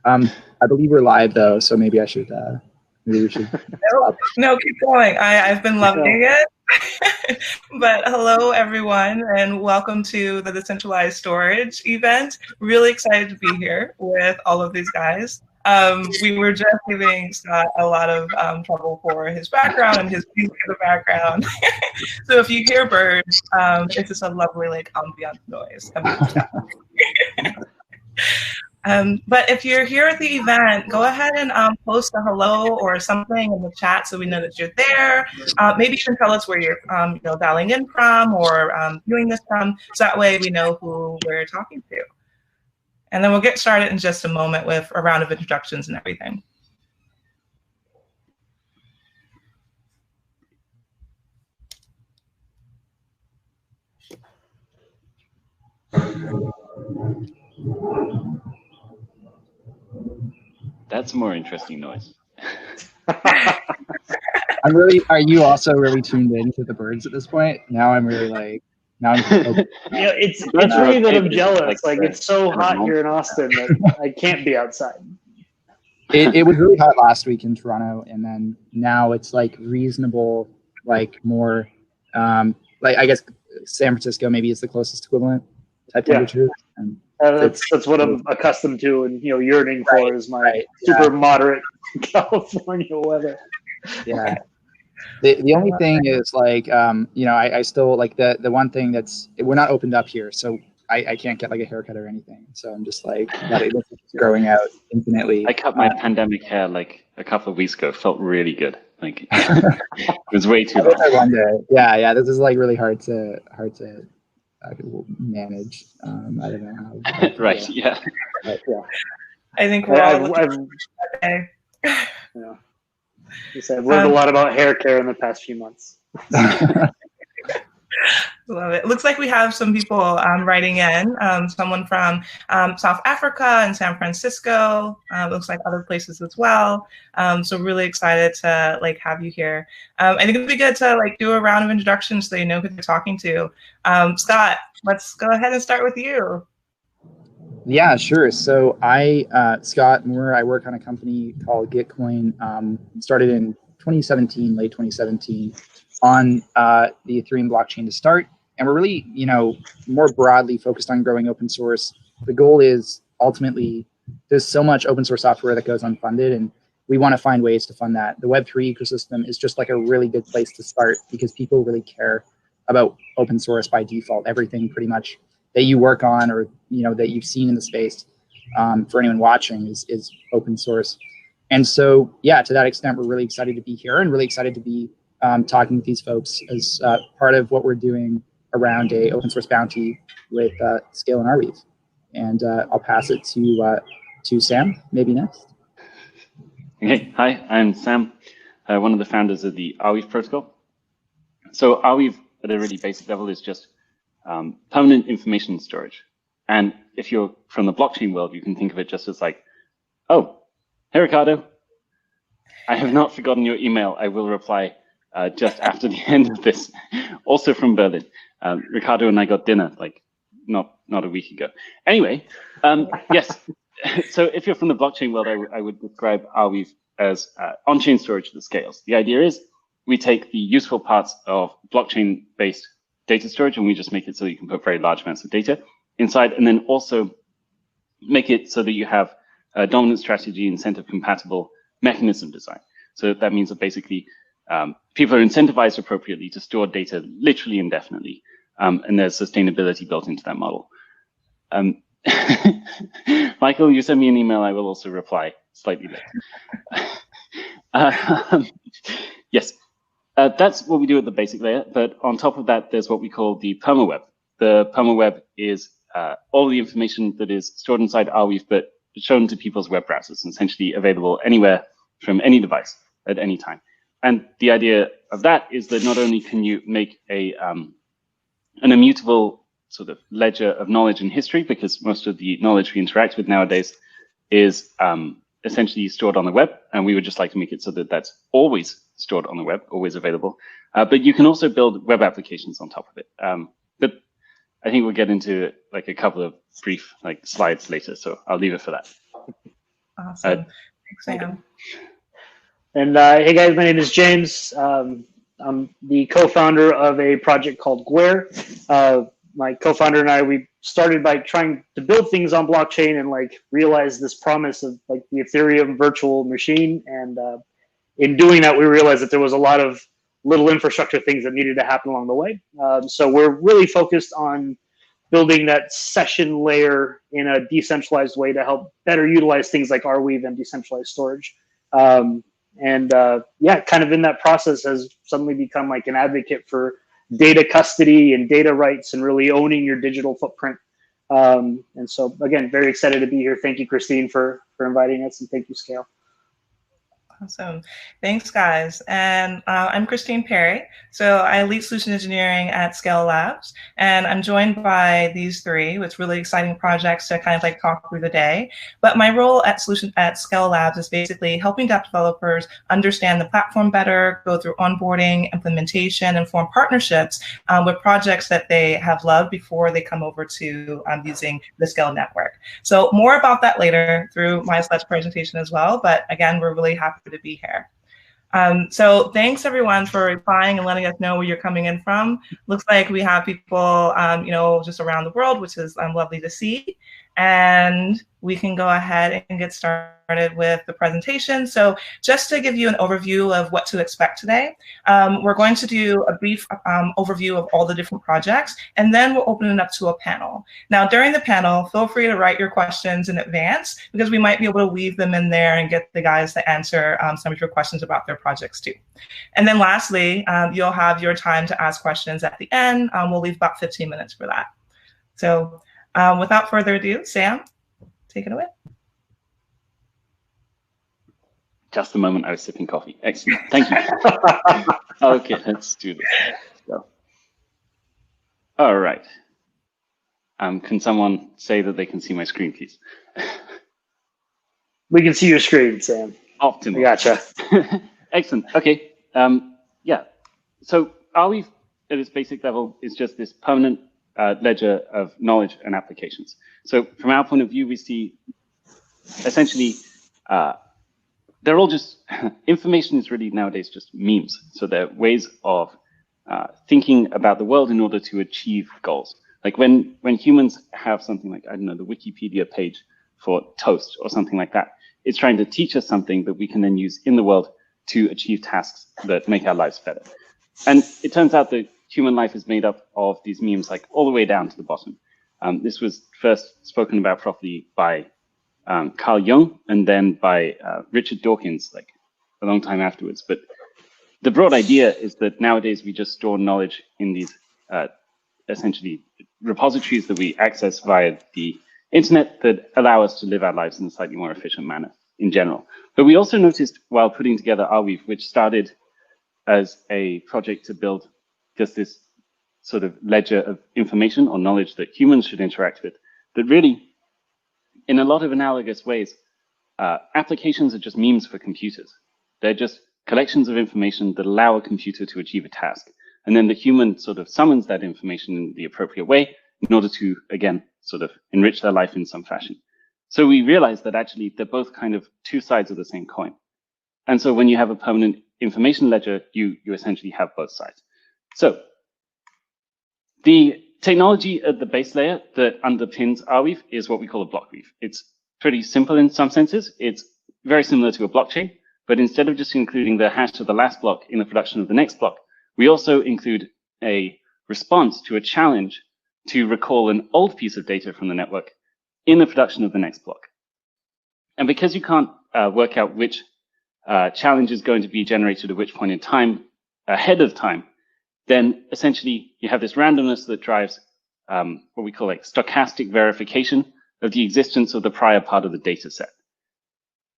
I believe we're live though, so maybe I should. Maybe we should. No, keep going. I've been loving it. But hello, everyone, and welcome to the Decentralized Storage event. Really excited to be here with all of these guys. We were just giving Scott a lot of trouble for his background and his music in the background. So if you hear birds, it's just a lovely ambient noise. But if you're here at the event, go ahead and post a hello or something in the chat so we know that you're there. Maybe you can tell us where you're dialing in from or viewing this from, so that way we know who we're talking to. And then we'll get started in just a moment with a round of introductions and everything. That's a more interesting noise. Are you also really tuned in to the birds at this point? Now I'm really it's really that I'm jealous. Like it's so hot here in Austin that I can't be outside. It was really hot last week in Toronto, and then now it's like reasonable, more, I guess San Francisco maybe is the closest equivalent type temperature. And that's what I'm accustomed to, and yearning for is my super moderate California weather. Yeah. The only thing is I still the one thing that's we're not opened up here, so I can't get a haircut or anything. So I'm just growing out infinitely. I cut my pandemic hair a couple of weeks ago. Felt really good. It was way too long. One day. Yeah. This is really hard to manage. I don't know how. Right. Yeah. But, yeah. I think we're all I've learned a lot about hair care in the past few months. Love it. Looks like we have some people writing in. Someone from South Africa and San Francisco. Looks like other places as well. So really excited to have you here. I think it'd be good to do a round of introductions so you know who they're talking to. Scott, let's go ahead and start with you. Yeah, sure. So Scott Moore, I work on a company called Gitcoin. Started in 2017, late 2017, on the Ethereum blockchain to start. And we're really, more broadly focused on growing open source. The goal is ultimately there's so much open source software that goes unfunded, and we want to find ways to fund that. The Web3 ecosystem is just a really good place to start because people really care about open source by default. Everything pretty much that you work on or that you've seen in the space for anyone watching is open source. And so, yeah, to that extent, we're really excited to be here and really excited to be talking with these folks as part of what we're doing around a open source bounty with SKALE and Arweave. And I'll pass it to Sam, maybe next. Okay, hi, I'm Sam, one of the founders of the Arweave protocol. So Arweave, at a really basic level, is just permanent information storage. And if you're from the blockchain world, you can think of it just as oh, hey, Ricardo, I have not forgotten your email. I will reply just after the end of this. Also from Berlin. Ricardo and I got dinner not a week ago. Anyway, yes. So if you're from the blockchain world, I would describe Arweave as on-chain storage that scales. The idea is we take the useful parts of blockchain-based data storage, and we just make it so you can put very large amounts of data inside, and then also make it so that you have a dominant strategy incentive compatible mechanism design. So that means that basically people are incentivized appropriately to store data literally indefinitely, and there's sustainability built into that model. Michael, you send me an email, I will also reply slightly later. Yes. That's what we do at the basic layer, but on top of that, there's what we call the permaweb. The permaweb is all the information that is stored inside Arweave, but shown to people's web browsers, and essentially available anywhere from any device at any time. And the idea of that is that not only can you make an immutable sort of ledger of knowledge and history, because most of the knowledge we interact with nowadays is essentially stored on the web, and we would just like to make it so that that's always stored on the web, always available. But you can also build web applications on top of it. But I think we'll get into a couple of brief slides later, so I'll leave it for that. Awesome. Thanks, Sam. Okay. And hey guys, my name is James. I'm the co-founder of a project called Guer. My co-founder and I, we started by trying to build things on blockchain and like realize this promise of like the Ethereum virtual machine. And in doing that, we realized that there was a lot of little infrastructure things that needed to happen along the way. So we're really focused on building that session layer in a decentralized way to help better utilize things like Arweave and decentralized storage. Yeah, kind of in that process has suddenly become like an advocate for data custody and data rights and really owning your digital footprint. And so again, very excited to be here. Thank you, Christine, for inviting us, and thank you, SKALE. Awesome. Thanks, guys. And I'm Christine Perry. So I lead solution engineering at SKALE Labs, and I'm joined by these three with really exciting projects to kind of like talk through the day. But my role at SKALE Labs is basically helping dApp developers understand the platform better, go through onboarding, implementation, and form partnerships with projects that they have loved before they come over to using the SKALE network. So more about that later through my slides presentation as well. But again, we're really happy to be here. So thanks everyone for replying and letting us know where you're coming in from. Looks like we have people, you know, just around the world, which is lovely to see. And we can go ahead and get started with the presentation. So just to give you an overview of what to expect today, we're going to do a brief overview of all the different projects, and then we'll open it up to a panel. Now, during the panel, feel free to write your questions in advance, because we might be able to weave them in there and get the guys to answer some of your questions about their projects too. And then lastly, you'll have your time to ask questions at the end. We'll leave about 15 minutes for that. So without further ado, Sam, take it away. Just a moment, I was sipping coffee. Excellent, thank you. Okay, let's do this. So, all right. Can someone say that they can see my screen, please? We can see your screen, Sam. Optimal. I gotcha. Excellent. Okay. Yeah. So Arweave at its basic level is just this permanent ledger of knowledge and applications. So from our point of view, we see essentially they're all just information is really nowadays just memes. So they're ways of thinking about the world in order to achieve goals. Like when humans have something like, I don't know, the Wikipedia page for toast or something like that, it's trying to teach us something that we can then use in the world to achieve tasks that make our lives better. And it turns out that human life is made up of these memes, like all the way down to the bottom. This was first spoken about properly by Carl Jung, and then by Richard Dawkins, like a long time afterwards. But the broad idea is that nowadays we just store knowledge in these essentially repositories that we access via the internet that allow us to live our lives in a slightly more efficient manner in general. But we also noticed while putting together Arweave, which started as a project to build just this sort of ledger of information or knowledge that humans should interact with, that really, in a lot of analogous ways, applications are just memes for computers. They're just collections of information that allow a computer to achieve a task. And then the human sort of summons that information in the appropriate way in order to, again, sort of enrich their life in some fashion. So we realized that actually they're both kind of two sides of the same coin. And so when you have a permanent information ledger, you essentially have both sides. So the technology at the base layer that underpins Arweave is what we call a block weave. It's pretty simple in some senses. It's very similar to a blockchain, but instead of just including the hash of the last block in the production of the next block, we also include a response to a challenge to recall an old piece of data from the network in the production of the next block. And because you can't work out which challenge is going to be generated at which point in time ahead of time, then essentially you have this randomness that drives what we call like stochastic verification of the existence of the prior part of the data set.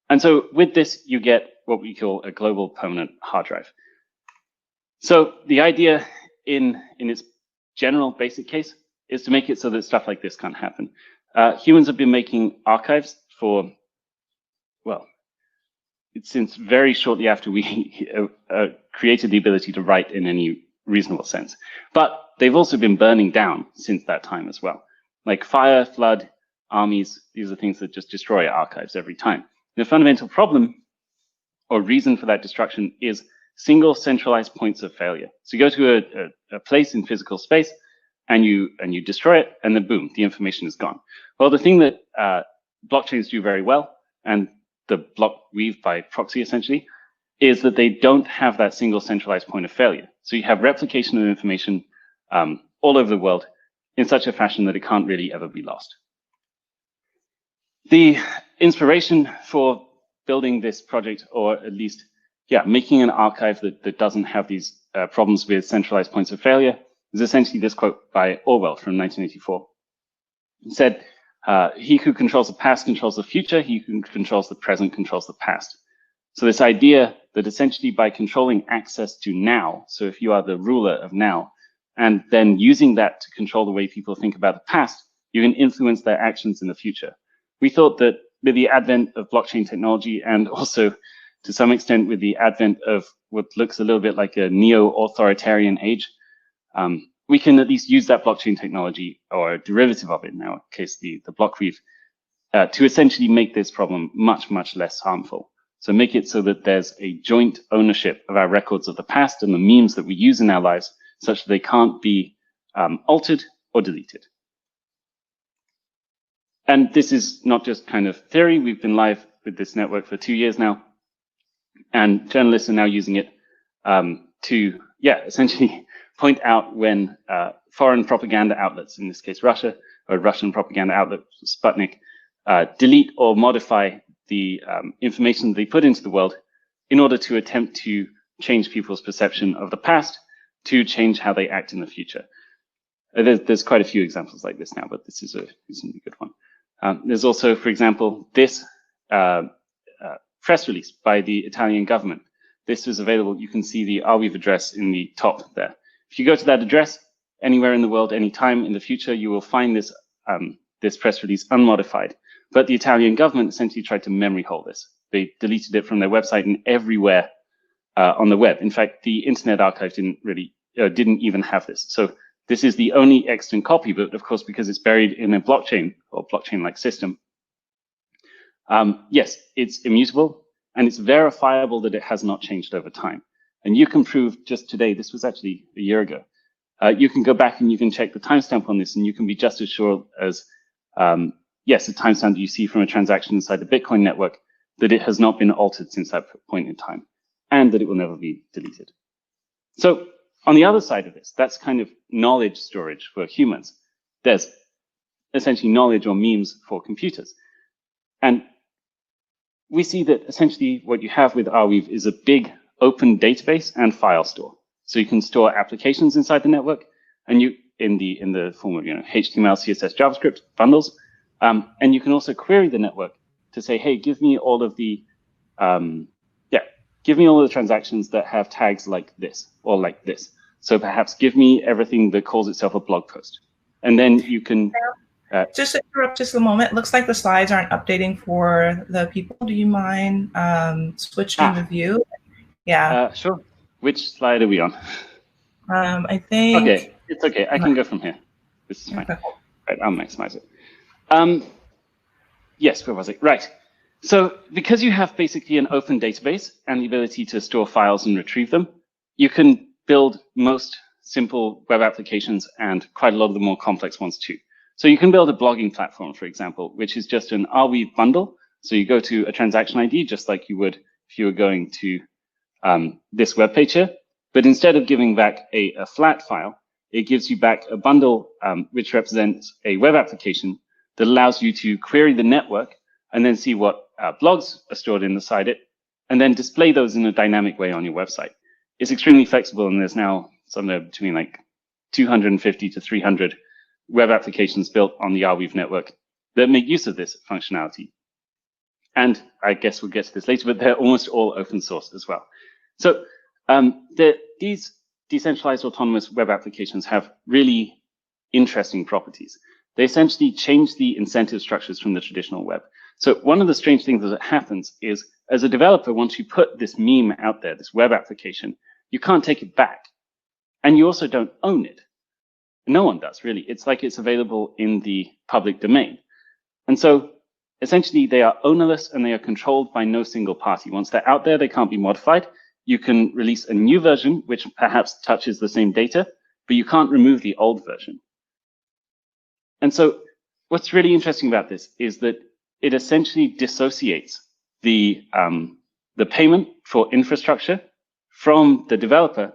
And so with this, you get what we call a global permanent hard drive. So the idea in its general basic case is to make it so that stuff like this can't happen. Humans have been making archives for, well, since very shortly after we created the ability to write in any reasonable sense. But they've also been burning down since that time as well. Like fire, flood, armies, these are things that just destroy archives every time. The fundamental problem or reason for that destruction is single centralized points of failure. So you go to a place in physical space and you destroy it, and then boom, the information is gone. Well, the thing that blockchains do very well, and the block weave by proxy essentially, is that they don't have that single centralized point of failure. So you have replication of information all over the world in such a fashion that it can't really ever be lost. The inspiration for building this project, or at least, making an archive that doesn't have these problems with centralized points of failure, is essentially this quote by Orwell from 1984. He said, he who controls the past controls the future, he who controls the present controls the past. So this idea that essentially by controlling access to now, so if you are the ruler of now, and then using that to control the way people think about the past, you can influence their actions in the future. We thought that with the advent of blockchain technology, and also to some extent with the advent of what looks a little bit like a neo-authoritarian age, we can at least use that blockchain technology, or a derivative of it in our case, the block weave, to essentially make this problem much, much less harmful. So make it so that there's a joint ownership of our records of the past and the memes that we use in our lives, such that they can't be altered or deleted. And this is not just kind of theory. We've been live with this network for 2 years now, and journalists are now using it to, essentially point out when foreign propaganda outlets, in this case Russia, or Russian propaganda outlet Sputnik, delete or modify the information they put into the world in order to attempt to change people's perception of the past, to change how they act in the future. There's quite a few examples like this now, but this is a reasonably good one. There's also, for example, this press release by the Italian government. This is available. You can see the Arweave address in the top there. If you go to that address anywhere in the world, anytime in the future, you will find this this press release unmodified. But the Italian government essentially tried to memory hole this. They deleted it from their website and everywhere on the web. In fact, the Internet Archive didn't even have this. So this is the only extant copy, but of course, because it's buried in a blockchain or blockchain-like system, yes, it's immutable and it's verifiable that it has not changed over time. And you can prove just today, this was actually a year ago, you can go back and you can check the timestamp on this, and you can be just as sure as, yes, the timestamp that you see from a transaction inside the Bitcoin network, that it has not been altered since that point in time, and that it will never be deleted. So on the other side of this, that's kind of knowledge storage for humans. There's essentially knowledge or memes for computers. And we see that essentially what you have with Arweave is a big open database and file store. So you can store applications inside the network, and you in the form of HTML, CSS, JavaScript bundles, and you can also query the network to say, hey, give me all of the transactions that have tags like this or like this. So perhaps give me everything that calls itself a blog post, and then you can. Just to interrupt just a moment. Looks like the slides aren't updating for the people. Do you mind switching the view? Yeah. Sure. Which slide are we on? I think. Okay, it's okay. I can go from here. This is fine. Okay. Right, I'll maximize it. Yes, where was it? Right. So because you have basically an open database and the ability to store files and retrieve them, you can build most simple web applications and quite a lot of the more complex ones too. So you can build a blogging platform, for example, which is just an Arweave bundle. So you go to a transaction ID, just like you would if you were going to this web page here. But instead of giving back a flat file, it gives you back a bundle which represents a web application that allows you to query the network and then see what blogs are stored inside it, and then display those in a dynamic way on your website. It's extremely flexible, and there's now somewhere between like 250 to 300 web applications built on the Arweave network that make use of this functionality. And I guess we'll get to this later, but they're almost all open source as well. So these decentralized autonomous web applications have really interesting properties. They essentially change the incentive structures from the traditional web. So one of the strange things that happens is, as a developer, once you put this meme out there, this web application, you can't take it back. And you also don't own it. No one does, really. It's like it's available in the public domain. And so essentially they are ownerless and they are controlled by no single party. Once they're out there, they can't be modified. You can release a new version, which perhaps touches the same data, but you can't remove the old version. And so what's really interesting about this is that it essentially dissociates the payment for infrastructure from the developer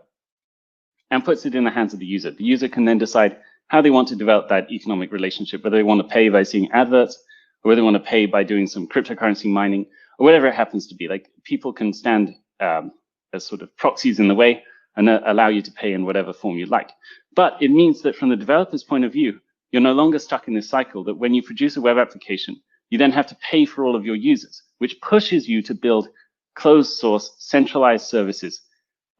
and puts it in the hands of the user. The user can then decide how they want to develop that economic relationship, whether they want to pay by seeing adverts, or whether they want to pay by doing some cryptocurrency mining, or whatever it happens to be. Like, people can stand as sort of proxies in the way and allow you to pay in whatever form you like. But it means that from the developer's point of view, you're no longer stuck in this cycle that when you produce a web application, you then have to pay for all of your users, which pushes you to build closed source, centralized services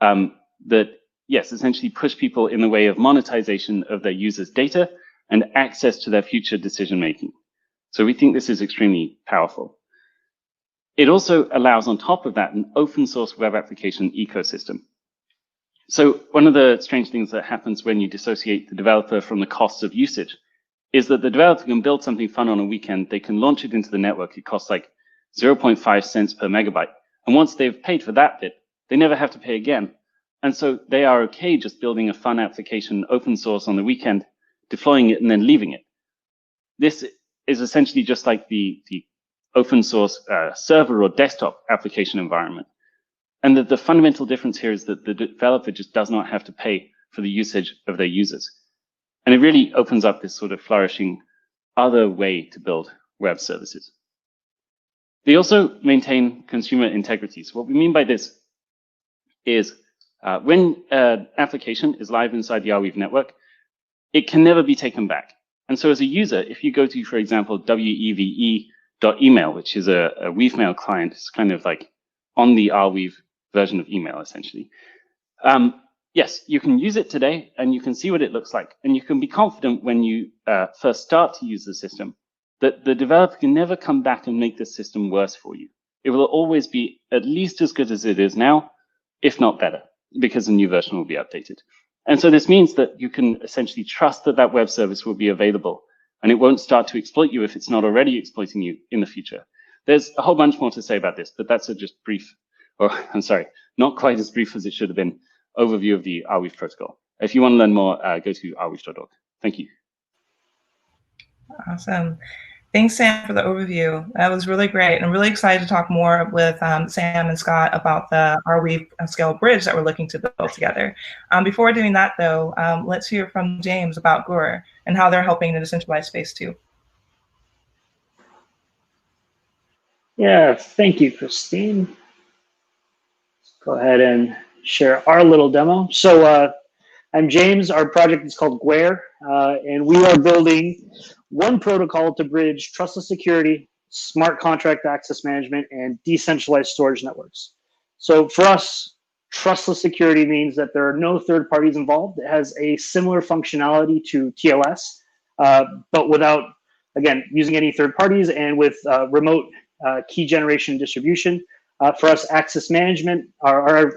that, yes, essentially push people in the way of monetization of their users' data and access to their future decision making. So we think this is extremely powerful. It also allows, on top of that, an open source web application ecosystem. So one of the strange things that happens when you dissociate the developer from the costs of usage is that the developer can build something fun on a weekend. They can launch it into the network. It costs like 0.5 cents per megabyte. And once they've paid for that bit, they never have to pay again. And so they are okay just building a fun application, open source on the weekend, deploying it, and then leaving it. This is essentially just like the open source server or desktop application environment. And the fundamental difference here is that the developer just does not have to pay for the usage of their users. And it really opens up this sort of flourishing other way to build web services. They also maintain consumer integrity. So what we mean by this is when an application is live inside the Arweave network, it can never be taken back. And so as a user, if you go to, for example, weve.email, which is a Weavemail client, it's kind of like on the Arweave version of email, essentially. Yes, you can use it today and you can see what it looks like. And you can be confident when you first start to use the system that the developer can never come back and make the system worse for you. It will always be at least as good as it is now, if not better, because the new version will be updated. And so this means that you can essentially trust that that web service will be available and it won't start to exploit you if it's not already exploiting you in the future. There's a whole bunch more to say about this, but that's a just brief, or I'm sorry, not quite as brief as it should have been, overview of the Arweave protocol. If you want to learn more, go to arweave.org. Thank you. Awesome. Thanks, Sam, for the overview. That was really great. I'm really excited to talk more with Sam and Scott about the Arweave SKALE bridge that we're looking to build together. Before doing that, though, let's hear from James about Guer and how they're helping the decentralized space, too. Yeah, thank you, Christine. Let's go ahead and share our little demo. So I'm James. Our project is called Guer, and we are building one protocol to bridge trustless security, smart contract access management, and decentralized storage networks. So for us, trustless security means that there are no third parties involved. It has a similar functionality to TLS, but without, again, using any third parties and with remote key generation distribution. For us, access management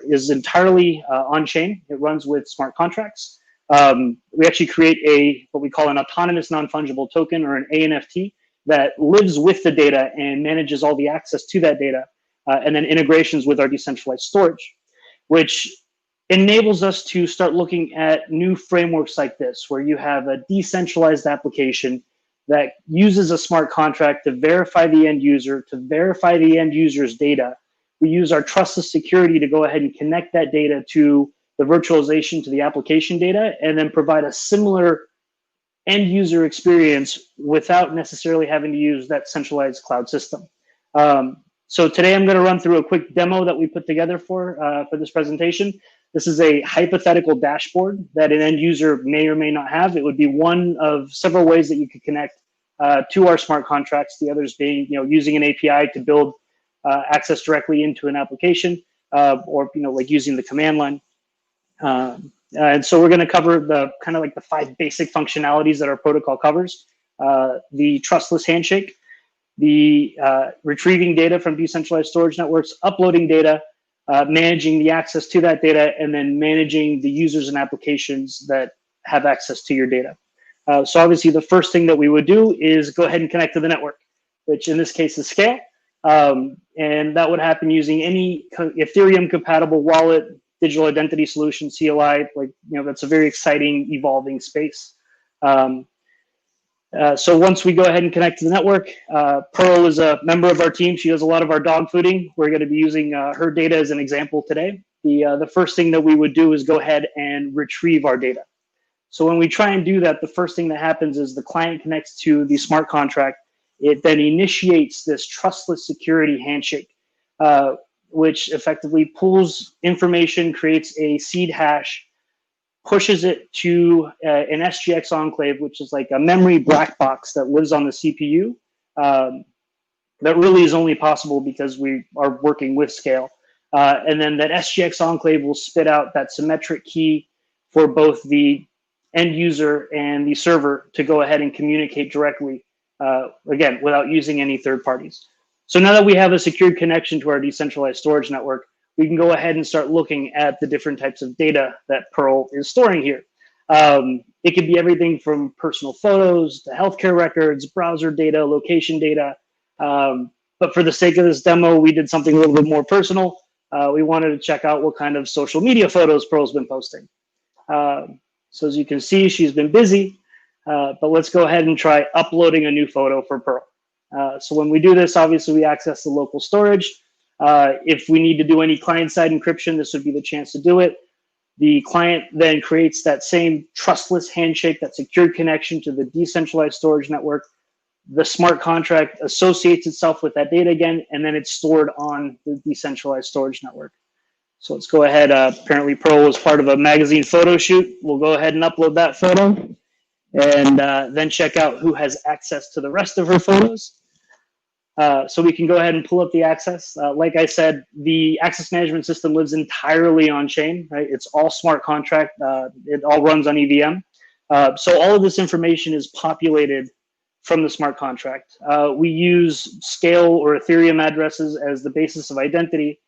is entirely on-chain. It runs with smart contracts. We actually create what we call an autonomous non-fungible token, or an ANFT, that lives with the data and manages all the access to that data, and then integrations with our decentralized storage, which enables us to start looking at new frameworks like this, where you have a decentralized application that uses a smart contract to verify the end user, to verify the end user's data. We use our trustless security to go ahead and connect that data to the virtualization, to the application data, and then provide a similar end user experience without necessarily having to use that centralized cloud system. So today I'm going to run through a quick demo that we put together for this presentation. This is a hypothetical dashboard that an end user may or may not have. It would be one of several ways that you could connect to our smart contracts. The others being, using an API to build access directly into an application, or like using the command line. And so we're going to cover the kind of like the 5 basic functionalities that our protocol covers: the trustless handshake, the retrieving data from decentralized storage networks, uploading data, managing the access to that data, and then managing the users and applications that have access to your data. So obviously the first thing that we would do is go ahead and connect to the network. which in this case is SKALE. And that would happen using any Ethereum compatible wallet, digital identity solution, CLI. Like, that's a very exciting, evolving space. So once we go ahead and connect to the network, Pearl is a member of our team. She does a lot of our dog fooding. We're going to be using her data as an example today. The first thing that we would do is go ahead and retrieve our data. So when we try and do that, the first thing that happens is the client connects to the smart contract. It then initiates this trustless security handshake, which effectively pulls information, creates a seed hash, pushes it to an SGX enclave, which is like a memory black box that lives on the CPU. That really is only possible because we are working with SKALE. And then that SGX enclave will spit out that symmetric key for both the end user and the server to go ahead and communicate directly, again, without using any third parties. So now that we have a secured connection to our decentralized storage network, we can go ahead and start looking at the different types of data that Pearl is storing here. It could be everything from personal photos to healthcare records, browser data, location data. But for the sake of this demo, we did something a little bit more personal. We wanted to check out what kind of social media photos Pearl's been posting. So as you can see, she's been busy, but let's go ahead and try uploading a new photo for Pearl. So when we do this, obviously we access the local storage. If we need to do any client-side encryption, this would be the chance to do it. The client then creates that same trustless handshake, that secured connection to the decentralized storage network. The smart contract associates itself with that data again, and then it's stored on the decentralized storage network. So let's go ahead. Apparently Pearl was part of a magazine photo shoot. We'll go ahead and upload that photo and then check out who has access to the rest of her photos. So we can go ahead and pull up the access. Like I said, the access management system lives entirely on chain, right? It's all smart contract. It all runs on EVM. So all of this information is populated from the smart contract. We use SKALE or Ethereum addresses as the basis of identity.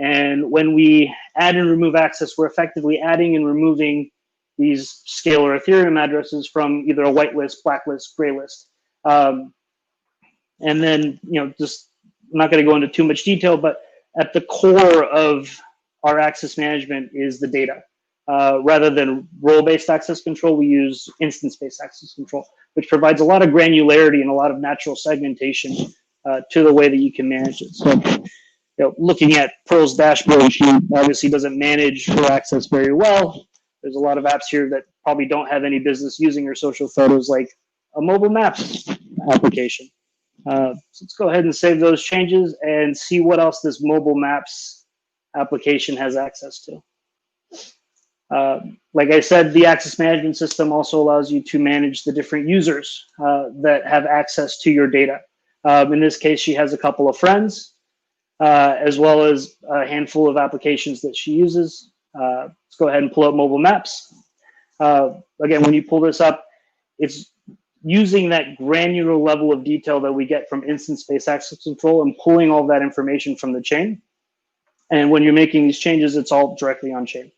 And when we add and remove access, we're effectively adding and removing these SKALE or Ethereum addresses from either a whitelist, blacklist, graylist. And then, just I'm not going to go into too much detail, but at the core of our access management is the data. Rather than role-based access control, we use instance-based access control, which provides a lot of granularity and a lot of natural segmentation to the way that you can manage it. So, looking at Pearl's dashboard, she obviously doesn't manage her access very well. There's a lot of apps here that probably don't have any business using her social photos, like a mobile maps application. So let's go ahead and save those changes and see what else this mobile maps application has access to. Like I said, the access management system also allows you to manage the different users that have access to your data. In this case, she has a couple of friends, as well as a handful of applications that she uses. Let's go ahead and pull up mobile maps. Again, when you pull this up, it's using that granular level of detail that we get from instance-based access control and pulling all that information from the chain. And when you're making these changes, it's all directly on chain.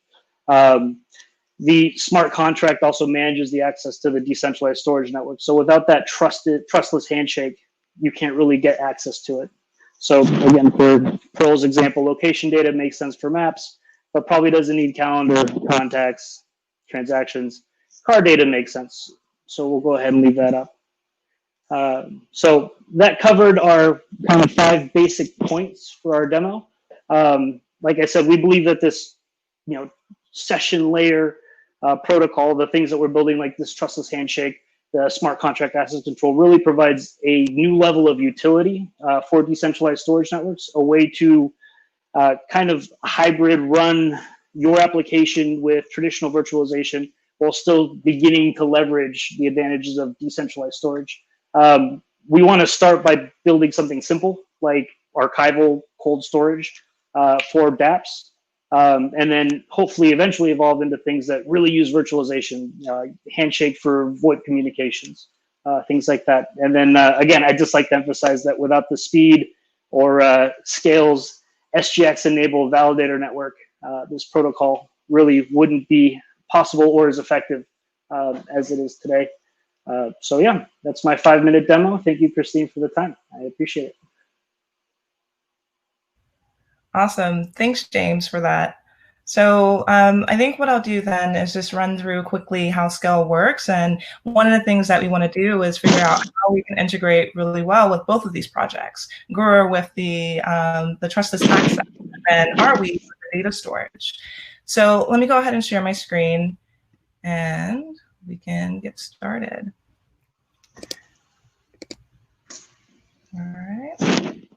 The smart contract also manages the access to the decentralized storage network. So without that trustless handshake, you can't really get access to it. So again, for Pearl's example, location data makes sense for maps, but probably doesn't need calendar, contacts, transactions. Car data makes sense. So we'll go ahead and leave that up. So that covered our kind of 5 basic points for our demo. Like I said, we believe that this, session layer protocol, the things that we're building, like this trustless handshake, the smart contract access control, really provides a new level of utility for decentralized storage networks, a way to kind of hybrid run your application with traditional virtualization while still beginning to leverage the advantages of decentralized storage. We want to start by building something simple, like archival cold storage for dApps, and then hopefully eventually evolve into things that really use virtualization, handshake for VoIP communications, things like that. And then again, I'd just like to emphasize that without the speed or SKALE's SGX-enabled validator network, this protocol really wouldn't be possible or as effective as it is today. So yeah, that's my 5-minute demo. Thank you, Christine, for the time. I appreciate it. Awesome. Thanks, James, for that. So I think what I'll do then is just run through quickly how SKALE works. And one of the things that we want to do is figure out how we can integrate really well with both of these projects. Guer with the trustless access and Arweave with the data storage. So let me go ahead and share my screen and we can get started. All right.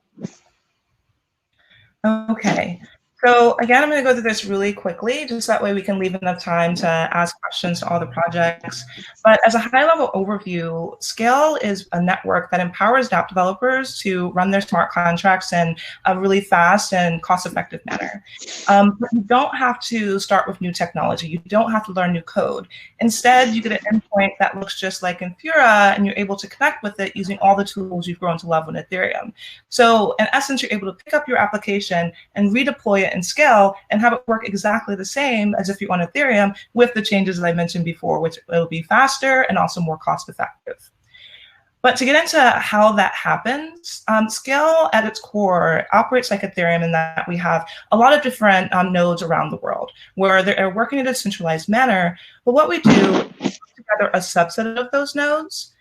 Okay. So again, I'm going to go through this really quickly, just that way we can leave enough time to ask questions to all the projects. But as a high-level overview, SKALE is a network that empowers dApp developers to run their smart contracts in a really fast and cost-effective manner. But you don't have to start with new technology. You don't have to learn new code. Instead, you get an endpoint that looks just like Infura, and you're able to connect with it using all the tools you've grown to love in Ethereum. So in essence, you're able to pick up your application and redeploy it in SKALE and have it work exactly the same as if you're on Ethereum with the changes that I mentioned before, which it'll be faster and also more cost effective. But to get into how that happens, SKALE at its core operates like Ethereum in that we have a lot of different nodes around the world where they're working in a decentralized manner. But what we do is put together a subset of those nodes.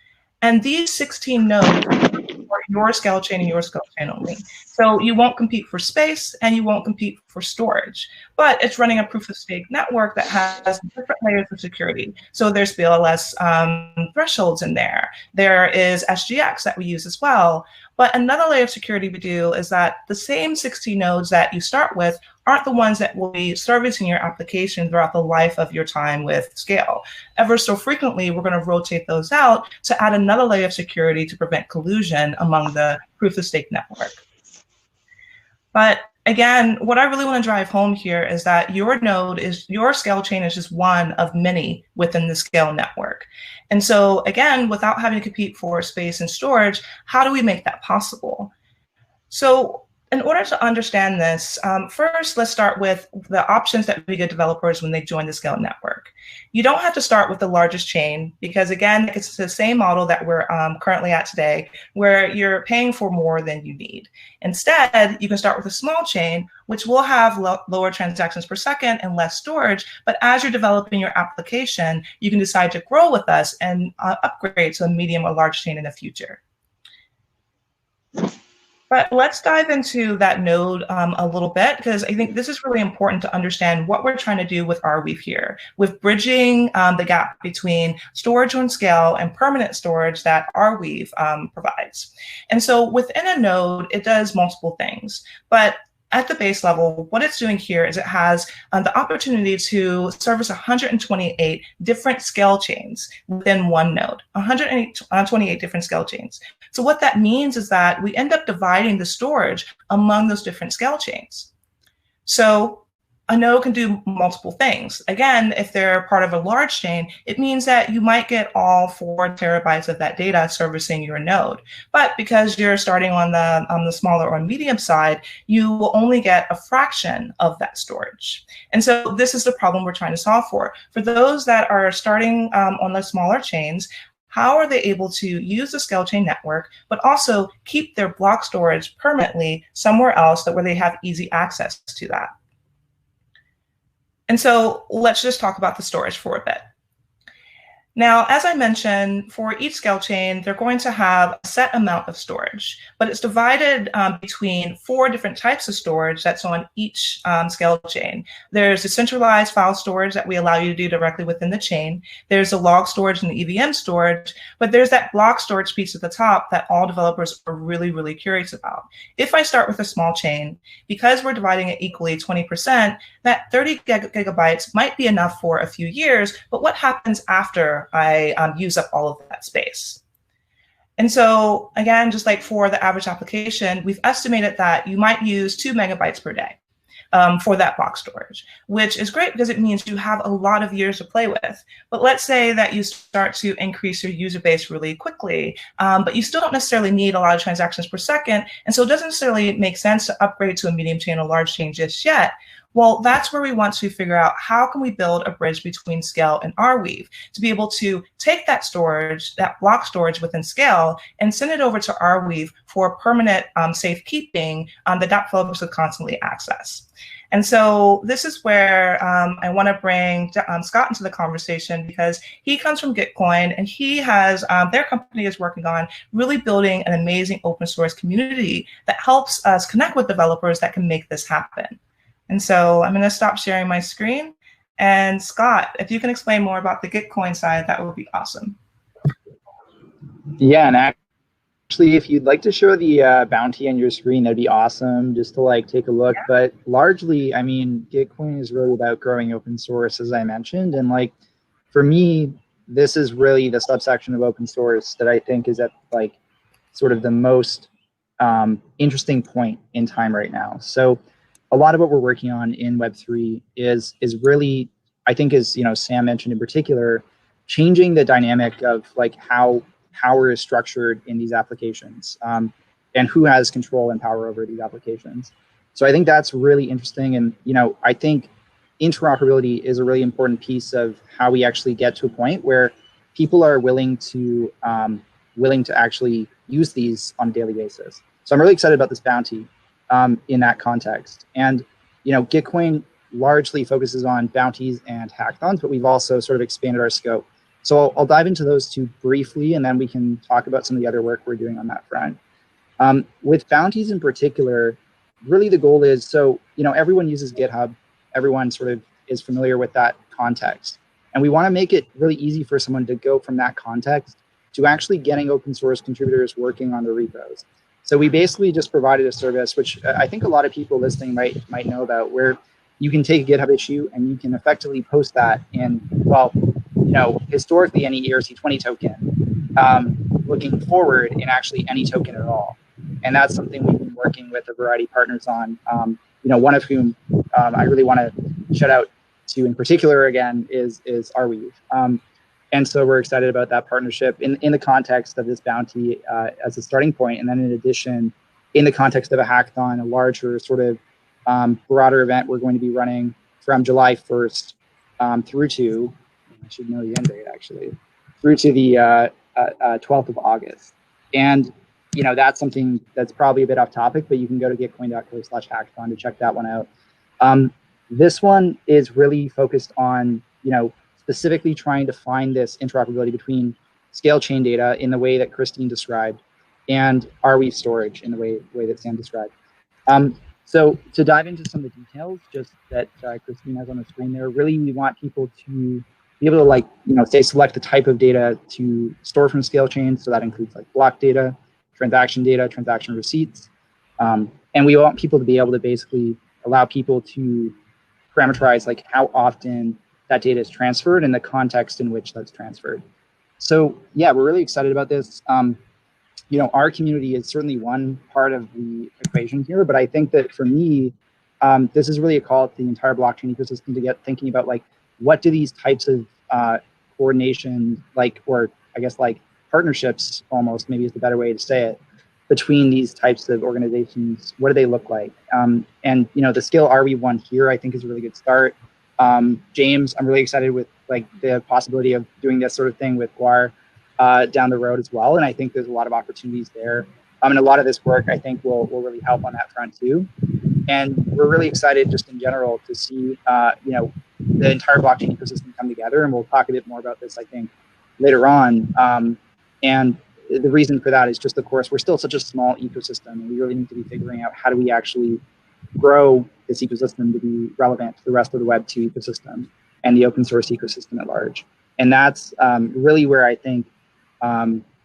And these 16 nodes are your SKALE chain and your SKALE chain only. So you won't compete for space and you won't compete for storage, but it's running a proof of stake network that has different layers of security. So there's BLS thresholds in there. There is SGX that we use as well. But another layer of security we do is that the same 60 nodes that you start with aren't the ones that will be servicing your application throughout the life of your time with SKALE. Ever so frequently, we're going to rotate those out to add another layer of security to prevent collusion among the proof of stake network. But again, what I really want to drive home here is that your node is, your SKALE chain is just one of many within the SKALE network. And so again, without having to compete for space and storage, how do we make that possible? So in order to understand this, first, let's start with the options that we give developers when they join the SKALE network. You don't have to start with the largest chain because, again, it's the same model that we're currently at today, where you're paying for more than you need. Instead, you can start with a small chain, which will have lower transactions per second and less storage. But as you're developing your application, you can decide to grow with us and upgrade to a medium or large chain in the future. But let's dive into that node a little bit, because I think this is really important to understand what we're trying to do with Arweave here, with bridging the gap between storage on SKALE and permanent storage that Arweave provides. And so within a node, it does multiple things. But at the base level, what it's doing here is it has the opportunity to service 128 different SKALE chains within one node, 128 different SKALE chains. So what that means is that we end up dividing the storage among those different SKALE chains. So a node can do multiple things. Again, if they're part of a large chain, it means that you might get all 4 terabytes of that data servicing your node. But because you're starting on the smaller or medium side, you will only get a fraction of that storage. And so this is the problem we're trying to solve for. For those that are starting on the smaller chains, how are they able to use the SKALE chain network, but also keep their block storage permanently somewhere else where they have easy access to that? And so let's just talk about the storage for a bit. Now, as I mentioned, for each SKALE chain, they're going to have a set amount of storage, but it's divided between 4 different types of storage that's on each SKALE chain. There's decentralized file storage that we allow you to do directly within the chain. There's the log storage and the EVM storage, but there's that block storage piece at the top that all developers are really, really curious about. If I start with a small chain, because we're dividing it equally 20%, that 30 gigabytes might be enough for a few years, but what happens after I use up all of that space? And so again, just like for the average application, we've estimated that you might use 2 megabytes per day for that block storage, which is great because it means you have a lot of years to play with. But let's say that you start to increase your user base really quickly, but you still don't necessarily need a lot of transactions per second. And so it doesn't necessarily make sense to upgrade to a medium chain or large chain just yet. Well, that's where we want to figure out how can we build a bridge between SKALE and Arweave to be able to take that storage, that block storage within SKALE, and send it over to Arweave for permanent safekeeping that developers could constantly access. And so this is where I want to bring Scott into the conversation, because he comes from Gitcoin, and he has, their company is working on really building an amazing open source community that helps us connect with developers that can make this happen. And so I'm going to stop sharing my screen. And Scott, if you can explain more about the Gitcoin side, that would be awesome. Yeah, and actually, if you'd like to show the bounty on your screen, that'd be awesome, just to like take a look. Yeah. But largely, I mean, Gitcoin is really about growing open source, as I mentioned. And like, for me, this is really the subsection of open source that I think is at like sort of the most interesting point in time right now. So a lot of what we're working on in Web3 is really, I think, as Sam mentioned in particular, changing the dynamic of like how power is structured in these applications, and who has control and power over these applications. So I think that's really interesting, and I think interoperability is a really important piece of how we actually get to a point where people are willing to actually use these on a daily basis. So I'm really excited about this bounty in that context. And Gitcoin largely focuses on bounties and hackathons, but we've also sort of expanded our scope. So I'll dive into those two briefly, and then we can talk about some of the other work we're doing on that front. With bounties in particular, really the goal is, so everyone uses GitHub, everyone sort of is familiar with that context, and we want to make it really easy for someone to go from that context to actually getting open source contributors working on the repos. So we basically just provided a service, which I think a lot of people listening might know about, where you can take a GitHub issue and you can effectively post that in, well, historically any ERC20 token, looking forward in actually any token at all. And that's something we've been working with a variety of partners on, one of whom I really want to shout out to in particular again is Arweave. And so we're excited about that partnership in the context of this bounty as a starting point. And then in addition, in the context of a hackathon, a larger sort of broader event we're going to be running from July 1st through to, I should know the end date actually, through to the 12th of August. And that's something that's probably a bit off topic, but you can go to gitcoin.co/hackathon to check that one out. This one is really focused on, specifically trying to find this interoperability between SKALE chain data in the way that Christine described and Arweave storage in the way that Sam described. So to dive into some of the details just that Christine has on the screen there, really we want people to be able to say select the type of data to store from SKALE chains. So that includes like block data, transaction receipts. And we want people to be able to basically allow people to parameterize like how often that data is transferred and the context in which that's transferred. So yeah, we're really excited about this. Our community is certainly one part of the equation here, but I think that for me, this is really a call to the entire blockchain ecosystem to get thinking about like, what do these types of coordination, or I guess partnerships almost, maybe is the better way to say it, between these types of organizations, what do they look like? And the SKALE Arweave one here, I think is a really good start. James, I'm really excited with the possibility of doing this sort of thing with Guer down the road as well. And I think there's a lot of opportunities there. And a lot of this work I think will really help on that front too. And we're really excited just in general to see, the entire blockchain ecosystem come together. And we'll talk a bit more about this, I think, later on. And the reason for that is just, of course, we're still such a small ecosystem, and we really need to be figuring out how do we actually grow this ecosystem to be relevant to the rest of the Web2 ecosystem and the open source ecosystem at large. And that's really where I think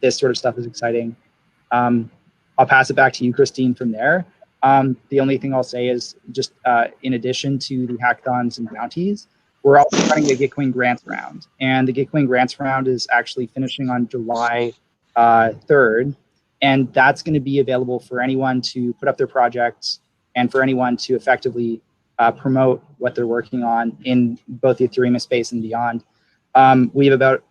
this sort of stuff is exciting. I'll pass it back to you, Christine, from there. The only thing I'll say is just in addition to the hackathons and bounties, we're also running a Gitcoin grants round. And the Gitcoin grants round is actually finishing on July 3rd. And that's going to be available for anyone to put up their projects and for anyone to effectively promote what they're working on in both the Ethereum space and beyond. We have about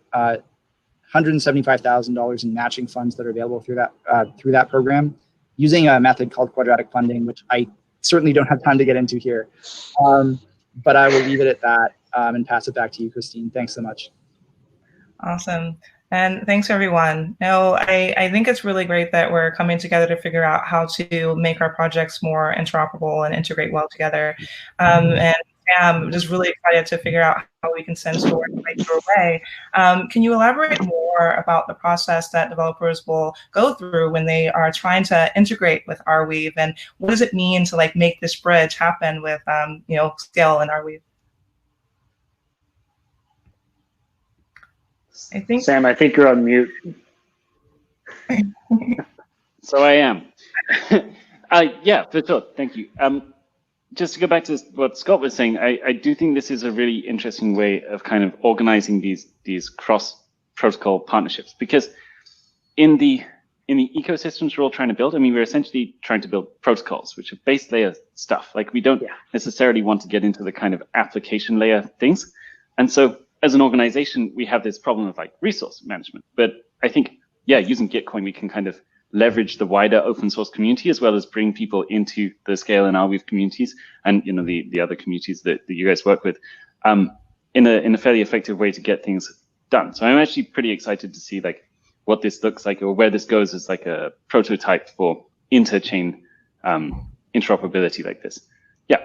$175,000 in matching funds that are available through that program, using a method called quadratic funding, which I certainly don't have time to get into here. But I will leave it at that and pass it back to you, Christine. Thanks so much. Awesome. And thanks, everyone. Now, I think it's really great that we're coming together to figure out how to make our projects more interoperable and integrate well together. And I'm just really excited to figure out how we can send storage right your way. Can you elaborate more about the process that developers will go through when they are trying to integrate with Arweave, and what does it mean to like make this bridge happen with SKALE and Arweave? I think Sam, I think you're on mute. So I am. Yeah, for sure. Thank you. Just to go back to what Scott was saying, I do think this is a really interesting way of kind of organizing these cross-protocol partnerships, because in the ecosystems we're all trying to build, I mean, we're essentially trying to build protocols, which are base layer stuff. Like, we don't necessarily want to get into the kind of application layer things. And so as an organization, we have this problem of like resource management. But I think, yeah, using Gitcoin, we can kind of leverage the wider open source community, as well as bring people into the SKALE and Arweave communities, and the other communities that you guys work with, in a fairly effective way to get things done. So I'm actually pretty excited to see like what this looks like, or where this goes as like a prototype for interchain interoperability like this. Yeah.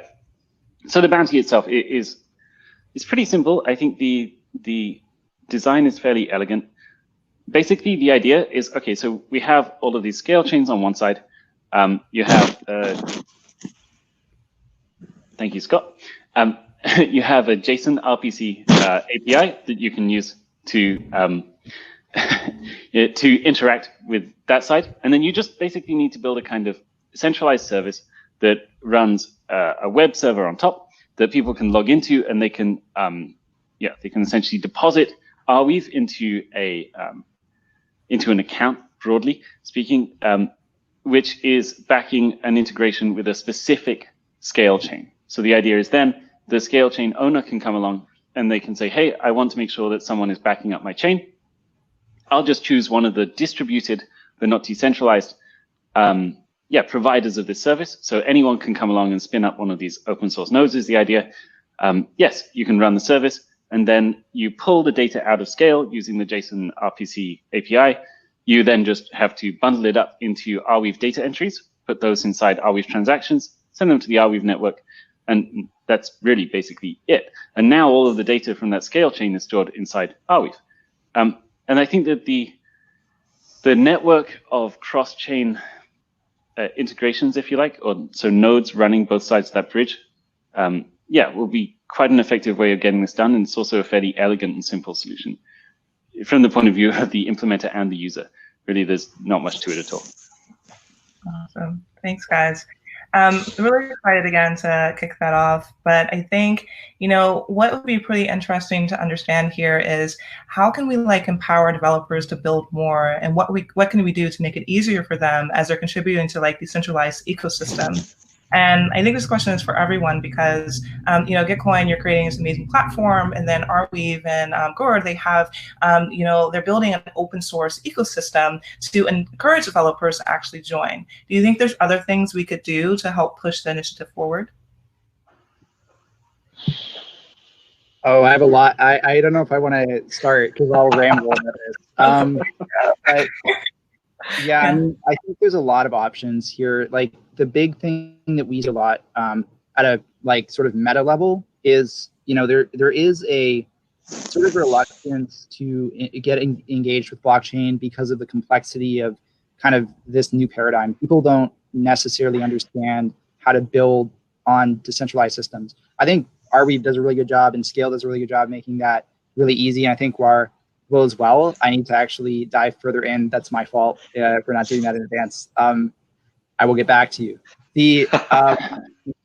So the bounty itself is pretty simple. I think the design is fairly elegant. Basically, the idea is, okay, so we have all of these SKALE chains on one side. You have, thank you, Scott. You have a JSON RPC API that you can use to to interact with that side. And then you just basically need to build a kind of centralized service that runs a web server on top that people can log into, and they can essentially deposit Arweave into an account, broadly speaking, which is backing an integration with a specific SKALE chain. So the idea is then the SKALE chain owner can come along and they can say, hey, I want to make sure that someone is backing up my chain. I'll just choose one of the distributed but not decentralized providers of this service. So anyone can come along and spin up one of these open source nodes is the idea. Yes, you can run the service, and then you pull the data out of SKALE using the JSON RPC API. You then just have to bundle it up into Arweave data entries, put those inside Arweave transactions, send them to the Arweave network, and that's really basically it. And now all of the data from that SKALE chain is stored inside Arweave. And I think that the network of cross-chain integrations, if you like, or so nodes running both sides of that bridge, will be quite an effective way of getting this done. And it's also a fairly elegant and simple solution from the point of view of the implementer and the user. Really, there's not much to it at all. Awesome. Thanks, guys. Really excited again to kick that off. But I think, what would be pretty interesting to understand here is how can we like empower developers to build more, and what can we do to make it easier for them as they're contributing to like decentralized ecosystem. And I think this question is for everyone because, Gitcoin, you're creating this amazing platform, and then Arweave and Guer, they have, they're building an open source ecosystem to encourage developers to actually join. Do you think there's other things we could do to help push the initiative forward? Oh, I have a lot. I don't know if I want to start because I'll ramble on this. But yeah, I mean, I think there's a lot of options here. Like the big thing that we see a lot at a like sort of meta level is, there is a sort of reluctance to get engaged with blockchain because of the complexity of kind of this new paradigm. People don't necessarily understand how to build on decentralized systems. I think Arweave does a really good job, and SKALE does a really good job making that really easy. And I think Guer will as well. I need to actually dive further in. That's my fault for not doing that in advance. I will get back to you. The